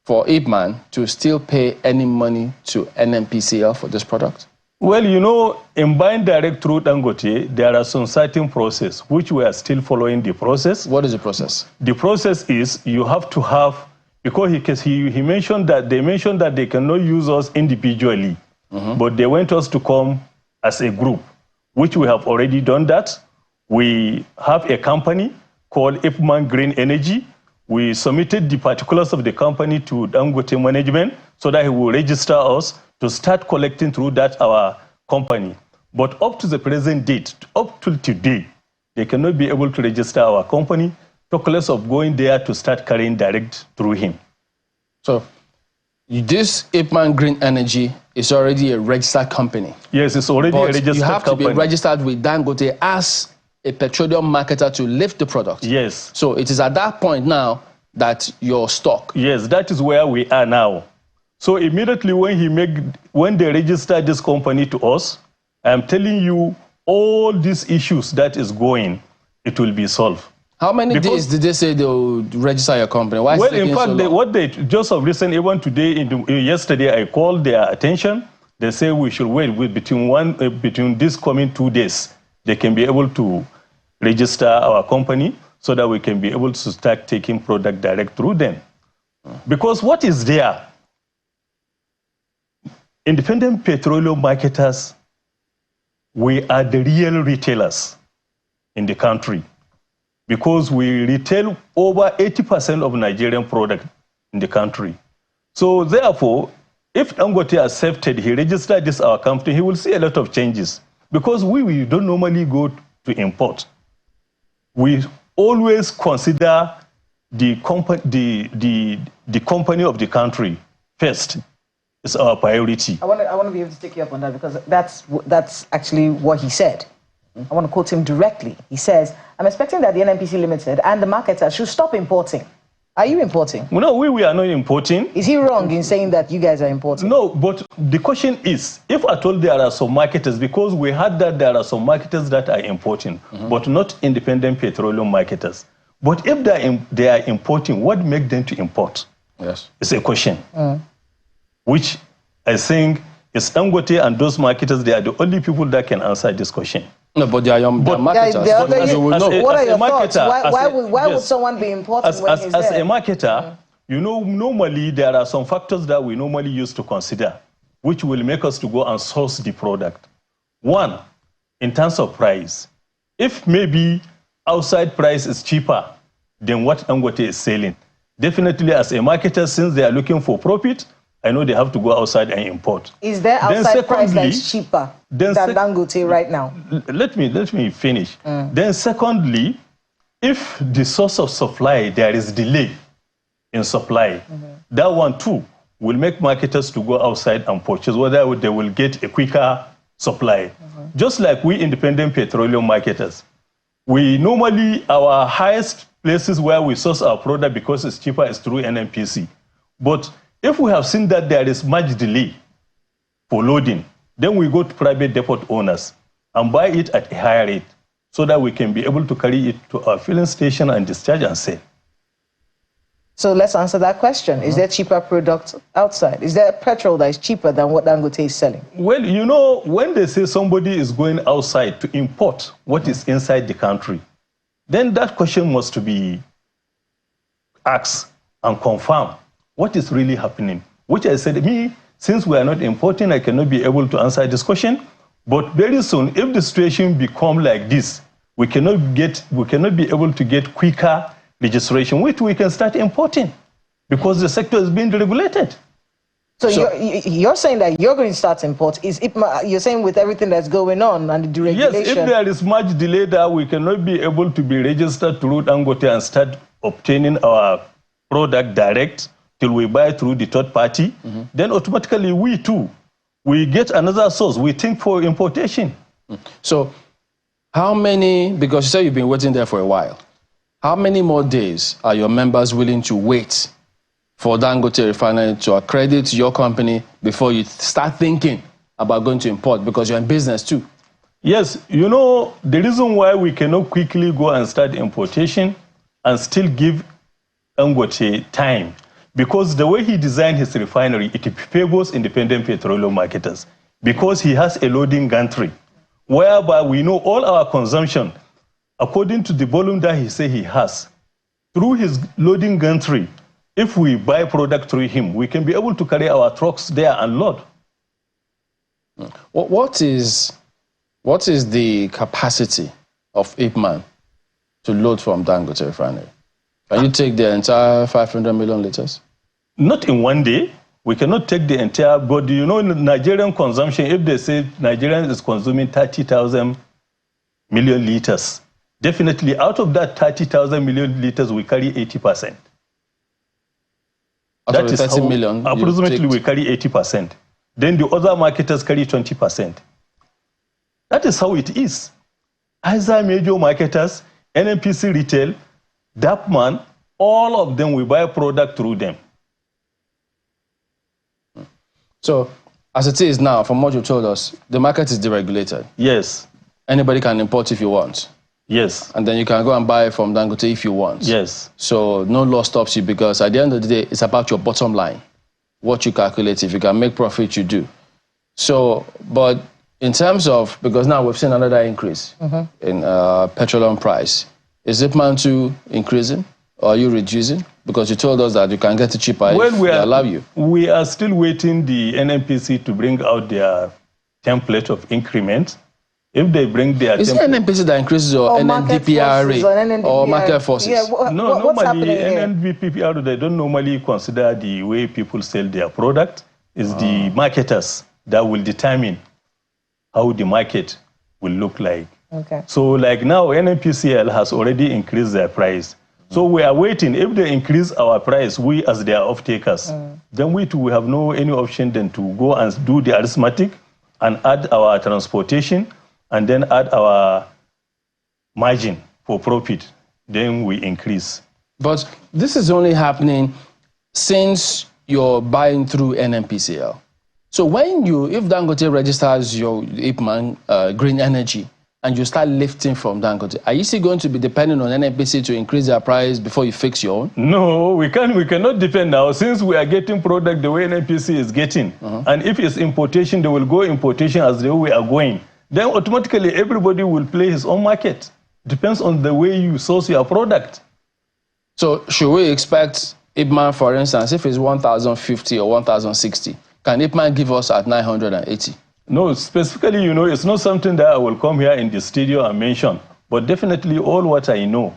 for IPMAN to still pay any money to NNPCL for this product? Well, you know, in buying direct through Dangote, there are some certain process, which we are still following the process. What is the process? The process is you have to have, because he mentioned that they cannot use us individually, but they want us to come as a group, which we have already done that. We have a company called IPMAN Green Energy. We submitted the particulars of the company to Dangote management so that he will register us to start collecting through that our company. But up to the present date, up till today, they cannot be able to register our company, talk less of going there to start carrying direct through him. So This IPMAN Green Energy is already a registered company. Yes, it's already a registered company. You have to be registered with Dangote as a petroleum marketer to lift the product. Yes. So it is at that point now that your stock. Yes, that is where we are now. So immediately when they register this company to us, I'm telling you all these issues that is going, it will be solved. How many days did they say they will register your company? Why well, in fact, what they just of recent, even today, yesterday, I called their attention. They say we should wait between this coming 2 days. They can be able to register our company so that we can be able to start taking product direct through them. Because what is there? Independent petroleum marketers, we are the real retailers in the country because we retail over 80% of Nigerian product in the country. So therefore, if Dangote accepted, he registered this our company, he will see a lot of changes because we don't normally go to import. We always consider the company of the country first. It's our priority. I want to be able to take you up on that because that's actually what he said. I want to quote him directly. He says, I'm expecting that the NNPC Limited and the marketers should stop importing. Are you importing? No, we are not importing. Is he wrong in saying that you guys are importing? No, but the question is, if I told there are some marketers, because we heard that there are some marketers that are importing, but not independent petroleum marketers. But if they are importing, what makes them to import? Yes. It's a question. Which I think is Dangote and those marketers, they are the only people that can answer this question. No, but they are marketers. What are your thoughts? Why would someone be importing when he's as there? a marketer, you know, normally there are some factors that we normally use to consider, which will make us to go and source the product. One, in terms of price. If maybe outside price is cheaper than what Dangote is selling, definitely as a marketer, since they are looking for profit, I know they have to go outside and import. Is there outside price that's cheaper than Dangote right now? Let me finish. Then secondly, if the source of supply, there is delay in supply, that one too will make marketers to go outside and purchase, whether they will get a quicker supply. Just like we independent petroleum marketers, we normally, our highest places where we source our product because it's cheaper is through NNPC. But if we have seen that there is much delay for loading, then we go to private depot owners and buy it at a higher rate so that we can be able to carry it to our filling station and discharge and sell. So let's answer that question. Is there cheaper products outside? Is there petrol that is cheaper than what Dangote is selling? Well, you know, when they say somebody is going outside to import what is inside the country, then that question must be asked and confirmed. What is really happening? Which I said, since we are not importing, I cannot be able to answer this question. But very soon, if the situation becomes like this, we cannot be able to get quicker registration, which we can start importing because the sector is being regulated. So you're saying that you're going to start import. You're saying with everything that's going on and the deregulation? Yes, if there is much delay that we cannot be able to be registered through Dangote and start obtaining our product direct, till we buy through the third party, then automatically we get another source. We think for importation. So how many, because you said you've been waiting there for a while, how many more days are your members willing to wait for Dangote Refinery to accredit your company before you start thinking about going to import, because you're in business too? Yes, you know, the reason why we cannot quickly go and start importation and still give Dangote time, because the way he designed his refinery, it favors independent petroleum marketers, because he has a loading gantry, whereby we know all our consumption, according to the volume that he says he has, through his loading gantry, if we buy product through him, we can be able to carry our trucks there and load. What is the capacity of IPMAN to load from Dangote Refinery? Can you take the entire 500 million liters? Not in one day. We cannot take the entire, but you know, Nigerian consumption, if they say Nigerian is consuming 30,000 million liters, definitely out of that 30,000 million liters, we carry 80%. That is 30 million. Approximately we carry 80%. Then the other marketers carry 20%. That is how it is. Either major marketers, NNPC retail, IPMAN, all of them, we buy product through them. So, as it is now, from what you told us, the market is deregulated. Yes. Anybody can import if you want. Yes. And then you can go and buy from Dangote if you want. Yes. So no law stops you, because at the end of the day, it's about your bottom line, what you calculate. If you can make profit, you do. So, but in terms of, because now we've seen another increase in petroleum price, is IPMAN too increasing, or are you reducing? Because you told us that you can get it cheaper if they allow you. We are still waiting the NNPC to bring out their template of increment. If they bring their Is it NNPC that increases, or NNDPRA, or market forces? Yeah, normally NNDPRA, they don't normally consider the way people sell their product. It's the marketers that will determine how the market will look like. Okay. So like now, NNPCL has already increased their price. So we are waiting. If they increase our price, we as their off-takers, then we too have no any option than to go and do the arithmetic and add our transportation and then add our margin for profit. Then we increase. But this is only happening since you're buying through NNPCL. So when if Dangote registers your IPMAN green energy, and you start lifting from Dangote, are you still going to be depending on NNPC to increase their price before you fix your own? No, we cannot depend now, since we are getting product the way NNPC is getting. And if it's importation, they will go importation as the way we are going. Then automatically everybody will play his own market. Depends on the way you source your product. So should we expect IPMAN, for instance, if it's 1,050 or 1,060, can IPMAN give us at 980? No, specifically, it's not something that I will come here in the studio and mention, but definitely all what I know,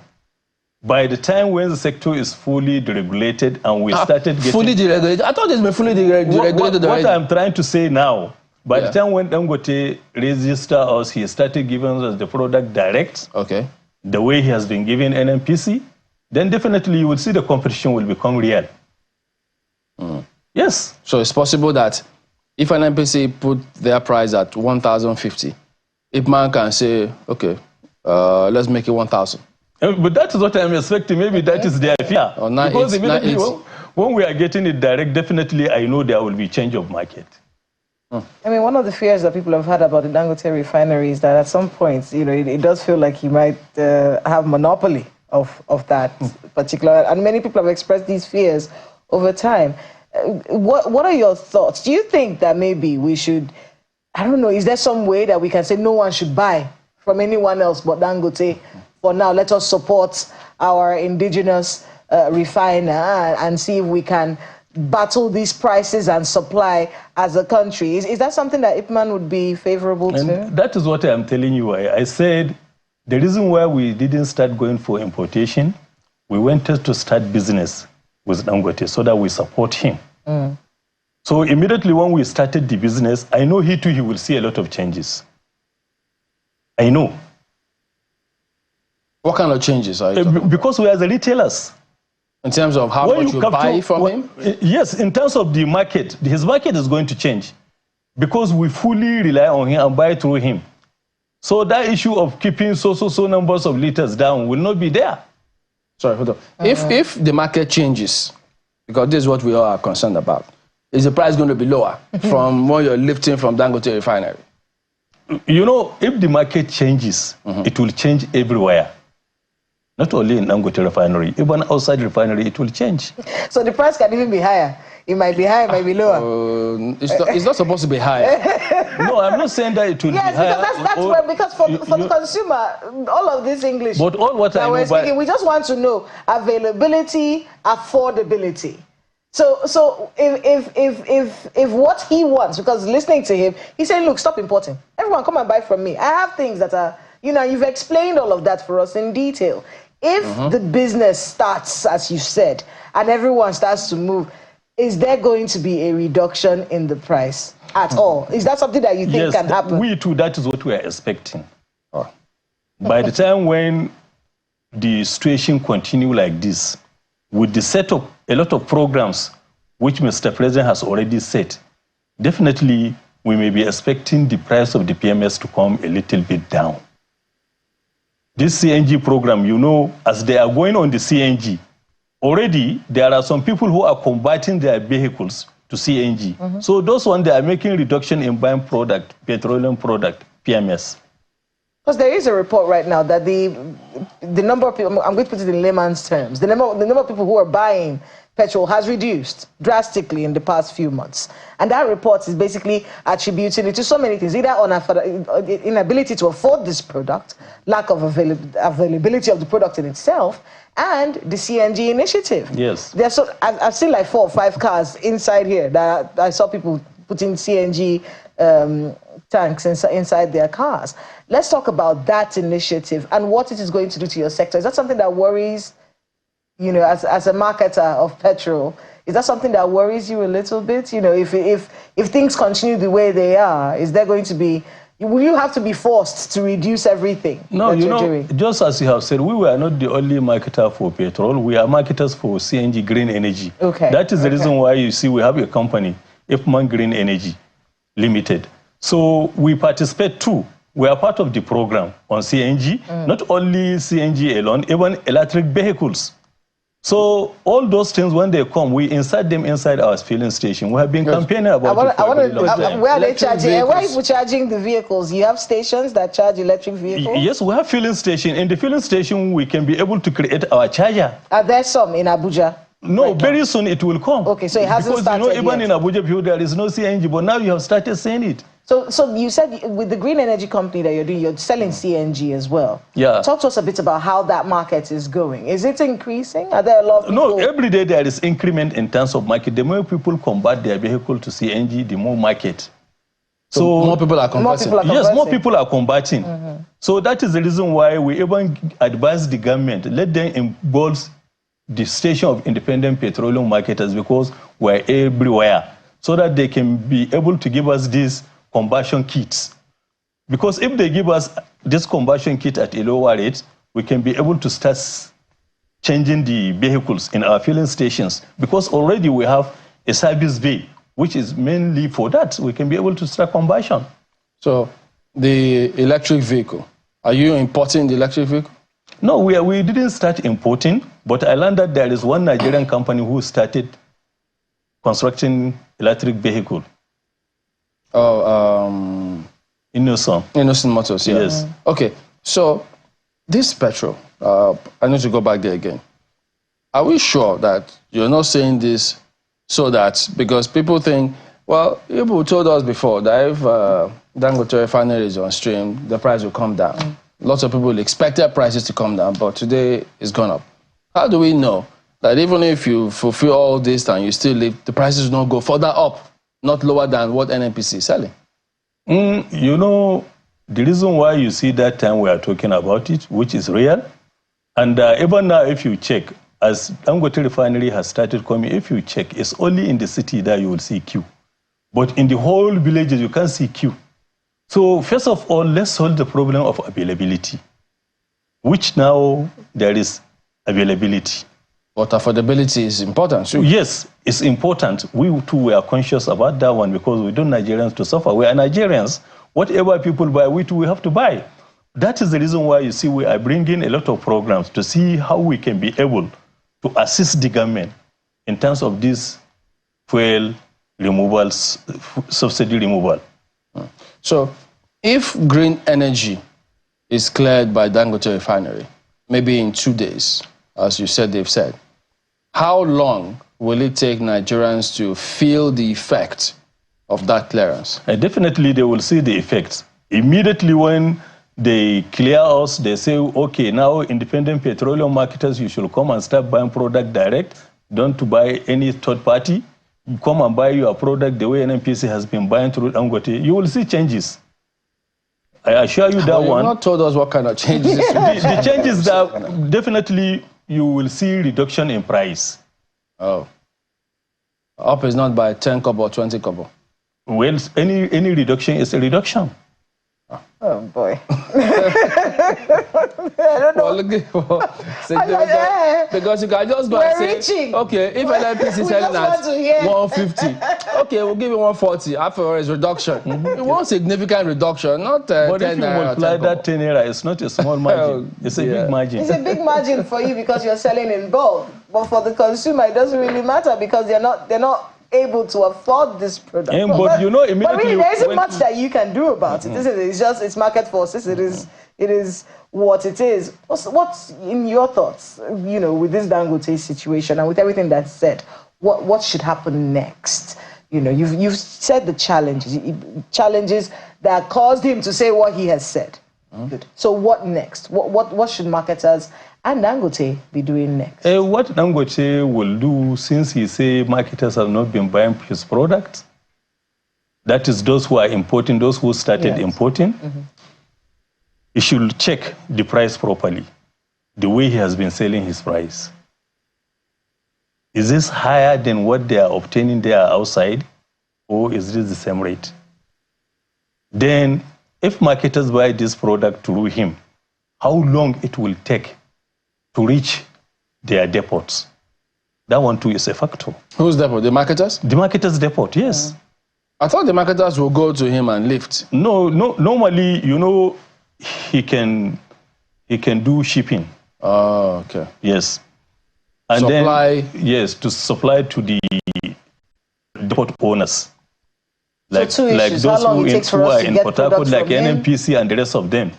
by the time when the sector is fully deregulated and we started getting... Fully deregulated? I thought it's been fully deregulated already. What I'm trying to say now, by the time when Dangote registered us, he started giving us the product direct, the way he has been giving NNPC, then definitely you will see the competition will become real. Yes. So it's possible that if an NPC put their price at 1,050, IPMAN can say, okay, let's make it 1,000. But that is what I'm expecting. Maybe that is their fear. Because immediately when we are getting it direct, definitely I know there will be change of market. I mean, one of the fears that people have had about the Dangote refinery is that at some point, it does feel like he might have monopoly of that particular, and many people have expressed these fears over time. What are your thoughts? Do you think that maybe we should, I don't know, is there some way that we can say no one should buy from anyone else but Dangote for now? Let us support our indigenous refiner and see if we can battle these prices and supply as a country. Is that something that IPMAN would be favorable to? That is what I'm telling you. I said the reason why we didn't start going for importation, we wanted to start business with Dangote so that we support him. So immediately when we started the business, I know he will see a lot of changes. I know. What kind of changes are you talking about? Because we are the retailers. In terms of how much you buy from him? Yes, in terms of the market, his market is going to change because we fully rely on him and buy through him. So that issue of keeping so numbers of liters down will not be there. Sorry, hold on. If the market changes, because this is what we all are concerned about, is the price going to be lower from what you're lifting from Dangote refinery? If the market changes, it will change everywhere. Not only in Dangote refinery, even outside refinery, it will change. So the price can even be higher. It might be higher, it might be lower. It's not supposed to be higher. No, I'm not saying that it will be higher. Yes, because that's where, because for the consumer, all of this English. But all what I know speaking, we just want to know availability, affordability. So if what he wants, because listening to him, he said, look, stop importing. Everyone come and buy from me. I have things that are, you've explained all of that for us in detail. If the business starts, as you said, and everyone starts to move, is there going to be a reduction in the price at all? Is that something that you think can happen? We too, that is what we are expecting. By the time when the situation continue like this, with the set of a lot of programs which Mr. President has already said, definitely we may be expecting the price of the PMS to come a little bit down. This CNG program, you know, as they are going on the CNG, already there are some people who are converting their vehicles to CNG. So those ones, they are making reduction in buying product, petroleum product, PMS. Because there is a report right now that the number of people, I'm going to put it in layman's terms, the number of people who are buying petrol has reduced drastically in the past few months. And that report is basically attributing it to so many things, either on inability to afford this product, lack of availability of the product in itself, and the CNG initiative. Yes. I've seen like 4 or 5 cars inside here that I saw people putting CNG tanks inside their cars. Let's talk about that initiative and what it is going to do to your sector. Is that something that worries, you know, as a marketer of petrol? Is that something that worries you a little bit? You know, if things continue the way they are, is there going to be, will you have to be forced to reduce everything? No, you know, just as you have said, we were not the only marketer for petrol. We are marketers for CNG, green energy. Okay. That is the reason why you see we have a company, IPMAN Green Energy Limited. So we participate too. We are part of the program on CNG, not only CNG alone, even electric vehicles. So all those things, when they come, we insert them inside our filling station. We have been campaigning about it. Where are they charging? And where are you charging the vehicles? You have stations that charge electric vehicles? Yes, we have filling station. In the filling station, we can be able to create our charger. Are there some in Abuja? No, very soon it will come. Okay, so it hasn't started Because, you know, even yet. in Abuja, there is no CNG, but now you have started seeing it. So you said with the green energy company that you're doing, you're selling CNG as well. Yeah. Talk to us a bit about how that market is going. Is it increasing? Are there a lot of people? No, every day there is increment in terms of market. The more people convert their vehicle to CNG, the more market. So more people are converting. Yes, more people are converting. So that is the reason why we even advise the government, let them involve the station of independent petroleum marketers, because we're everywhere, so that they can be able to give us these combustion kits. Because if they give us this combustion kit at a lower rate, we can be able to start changing the vehicles in our filling stations. Because already we have a service bay, which is mainly for that. We can be able to start combustion. So the electric vehicle, are you importing the electric vehicle? No, we didn't start importing, but I learned that there is one Nigerian company who started constructing electric vehicle. Oh, Innocent Motors, yeah. Yes. Okay, so this petrol, I need to go back there again. Are we sure that you're not saying this so that, because people think, well, people told us before that if Dangote refinery is on stream, the price will come down. Lots of people expected prices to come down, but today it's gone up. How do we know that even if you fulfill all this and you still live, the prices will not go further up, not lower than what NNPC is selling? You know, the reason why you see that time we are talking about it, which is real, and even now if you check, as Dangote refinery has started coming, if you check, it's only in the city that you will see queue. But in the whole villages, you can't see queue. So first of all, let's solve the problem of availability, which now there is availability. But affordability is important too. Yes, it's important. We too are conscious about that one, because we don't Nigerians to suffer. We are Nigerians. Whatever people buy, we too we have to buy. That is the reason why you see we are bringing a lot of programs to see how we can be able to assist the government in terms of this fuel removal, subsidy removal. So if green energy is cleared by Dangote refinery, maybe in 2 days, as you said, they've said, how long will it take Nigerians to feel the effect of that clearance? Definitely they will see the effects. Immediately when they clear us, they say, okay, now independent petroleum marketers, you should come and start buying product direct, don't to buy any third party. You come and buy your product the way NNPC has been buying through Dangote, you will see changes. I assure you that one. You've not told us what kind of changes. The changes that definitely you will see reduction in price. Oh. Up is not by 10 kobo or 20 kobo. Well, any reduction is a reduction. Oh boy. I don't know. Well, looking for because you can just go and say, okay, if NNPC is selling at 150, okay, we'll give you 140. After all, it's reduction. It won't significant reduction, not 10 But if you multiply that 10 naira, it's not a small margin. It's a big margin. It's a big margin for you because you're selling in bulk. But for the consumer, it doesn't really matter because they're not able to afford this product. But you know, immediately, but really, there isn't much that you can do about it. It's market forces. It is what it is. What's in your thoughts? You know, with this Dangote situation and with everything that's said, what should happen next? You know, you've said the challenges that caused him to say what he has said. Good. So what next? What should marketers and Dangote be doing next? What Dangote will do, since he say marketers have not been buying his products, that is those who are importing, those who started importing, he should check the price properly, the way he has been selling his price. Is this higher than what they are obtaining there outside, or is this the same rate? Then, if marketers buy this product through him, how long it will take to reach their depots? That one too is a factor. Whose depot? The marketers? The marketers' depot, yes. I thought the marketers will go to him and lift. No, normally, you know, he can do shipping. Oh, okay. Yes. And supply? Then, yes, to supply to the depot owners. Like, so like those who are in Port Harcourt, like NNPC and the rest of them.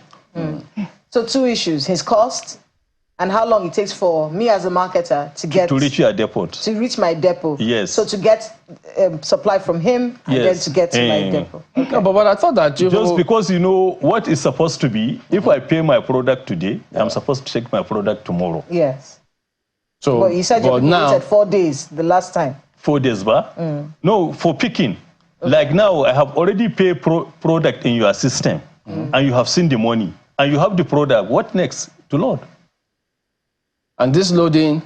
So 2 issues, his cost and how long it takes for me as a marketer to get... To reach your depot. To reach my depot. Yes. So to get supply from him and then to get to my depot. Okay. No, but I thought that just because, you know, what is supposed to be, if I pay my product today, I'm supposed to take my product tomorrow. Yes. So, but you said you waited 4 days the last time. 4 days, ba? No, for picking. Okay. Like now, I have already paid product in your system, and you have seen the money, and you have the product. What next to load? And this loading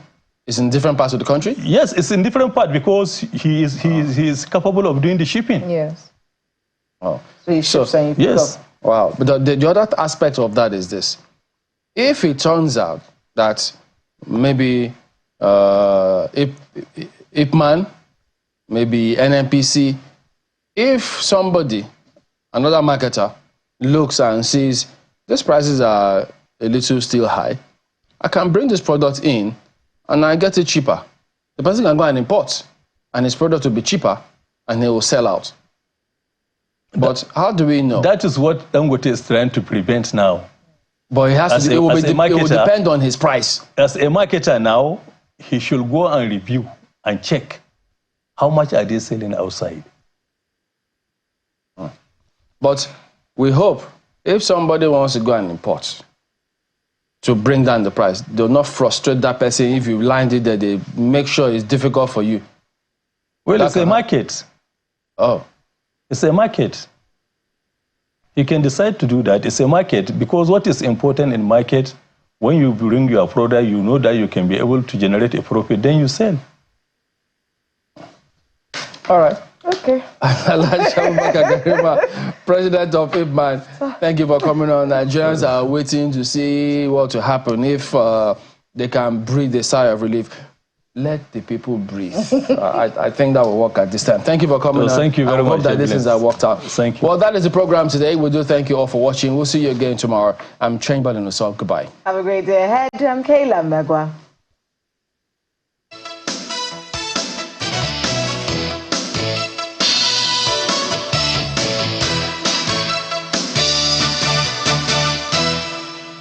is in different parts of the country? Yes, it's in different parts because he is capable of doing the shipping. Yes. Oh. So he ships and you pick up. Wow. But the other aspect of that is this. If it turns out that maybe IPMAN, maybe NNPC, if somebody, another marketer, looks and sees these prices are a little still high, I can bring this product in and I get it cheaper. The person can go and import and his product will be cheaper and he will sell out. But how do we know? That is what Dangote is trying to prevent now. But it has to. It will depend on his price. As a marketer now, he should go and review and check how much are they selling outside. But we hope if somebody wants to go and import to bring down the price, they'll not frustrate that person. If you lined it there, they make sure it's difficult for you. Well, it's a market. Oh. It's a market. You can decide to do that. It's a market because what is important in market, when you bring your product, you know that you can be able to generate a profit, then you sell. All right. Okay. President of IPMAN, thank you for coming on. Nigerians are waiting to see what will happen if they can breathe a sigh of relief. Let the people breathe. I think that will work at this time. Thank you for coming on. Thank you very much. I hope that this has worked out. Thank you. Well, that is the program today. We do thank you all for watching. We'll see you again tomorrow. I'm Chamberlain Osol. Goodbye. Have a great day ahead. I'm Kayla Megwa.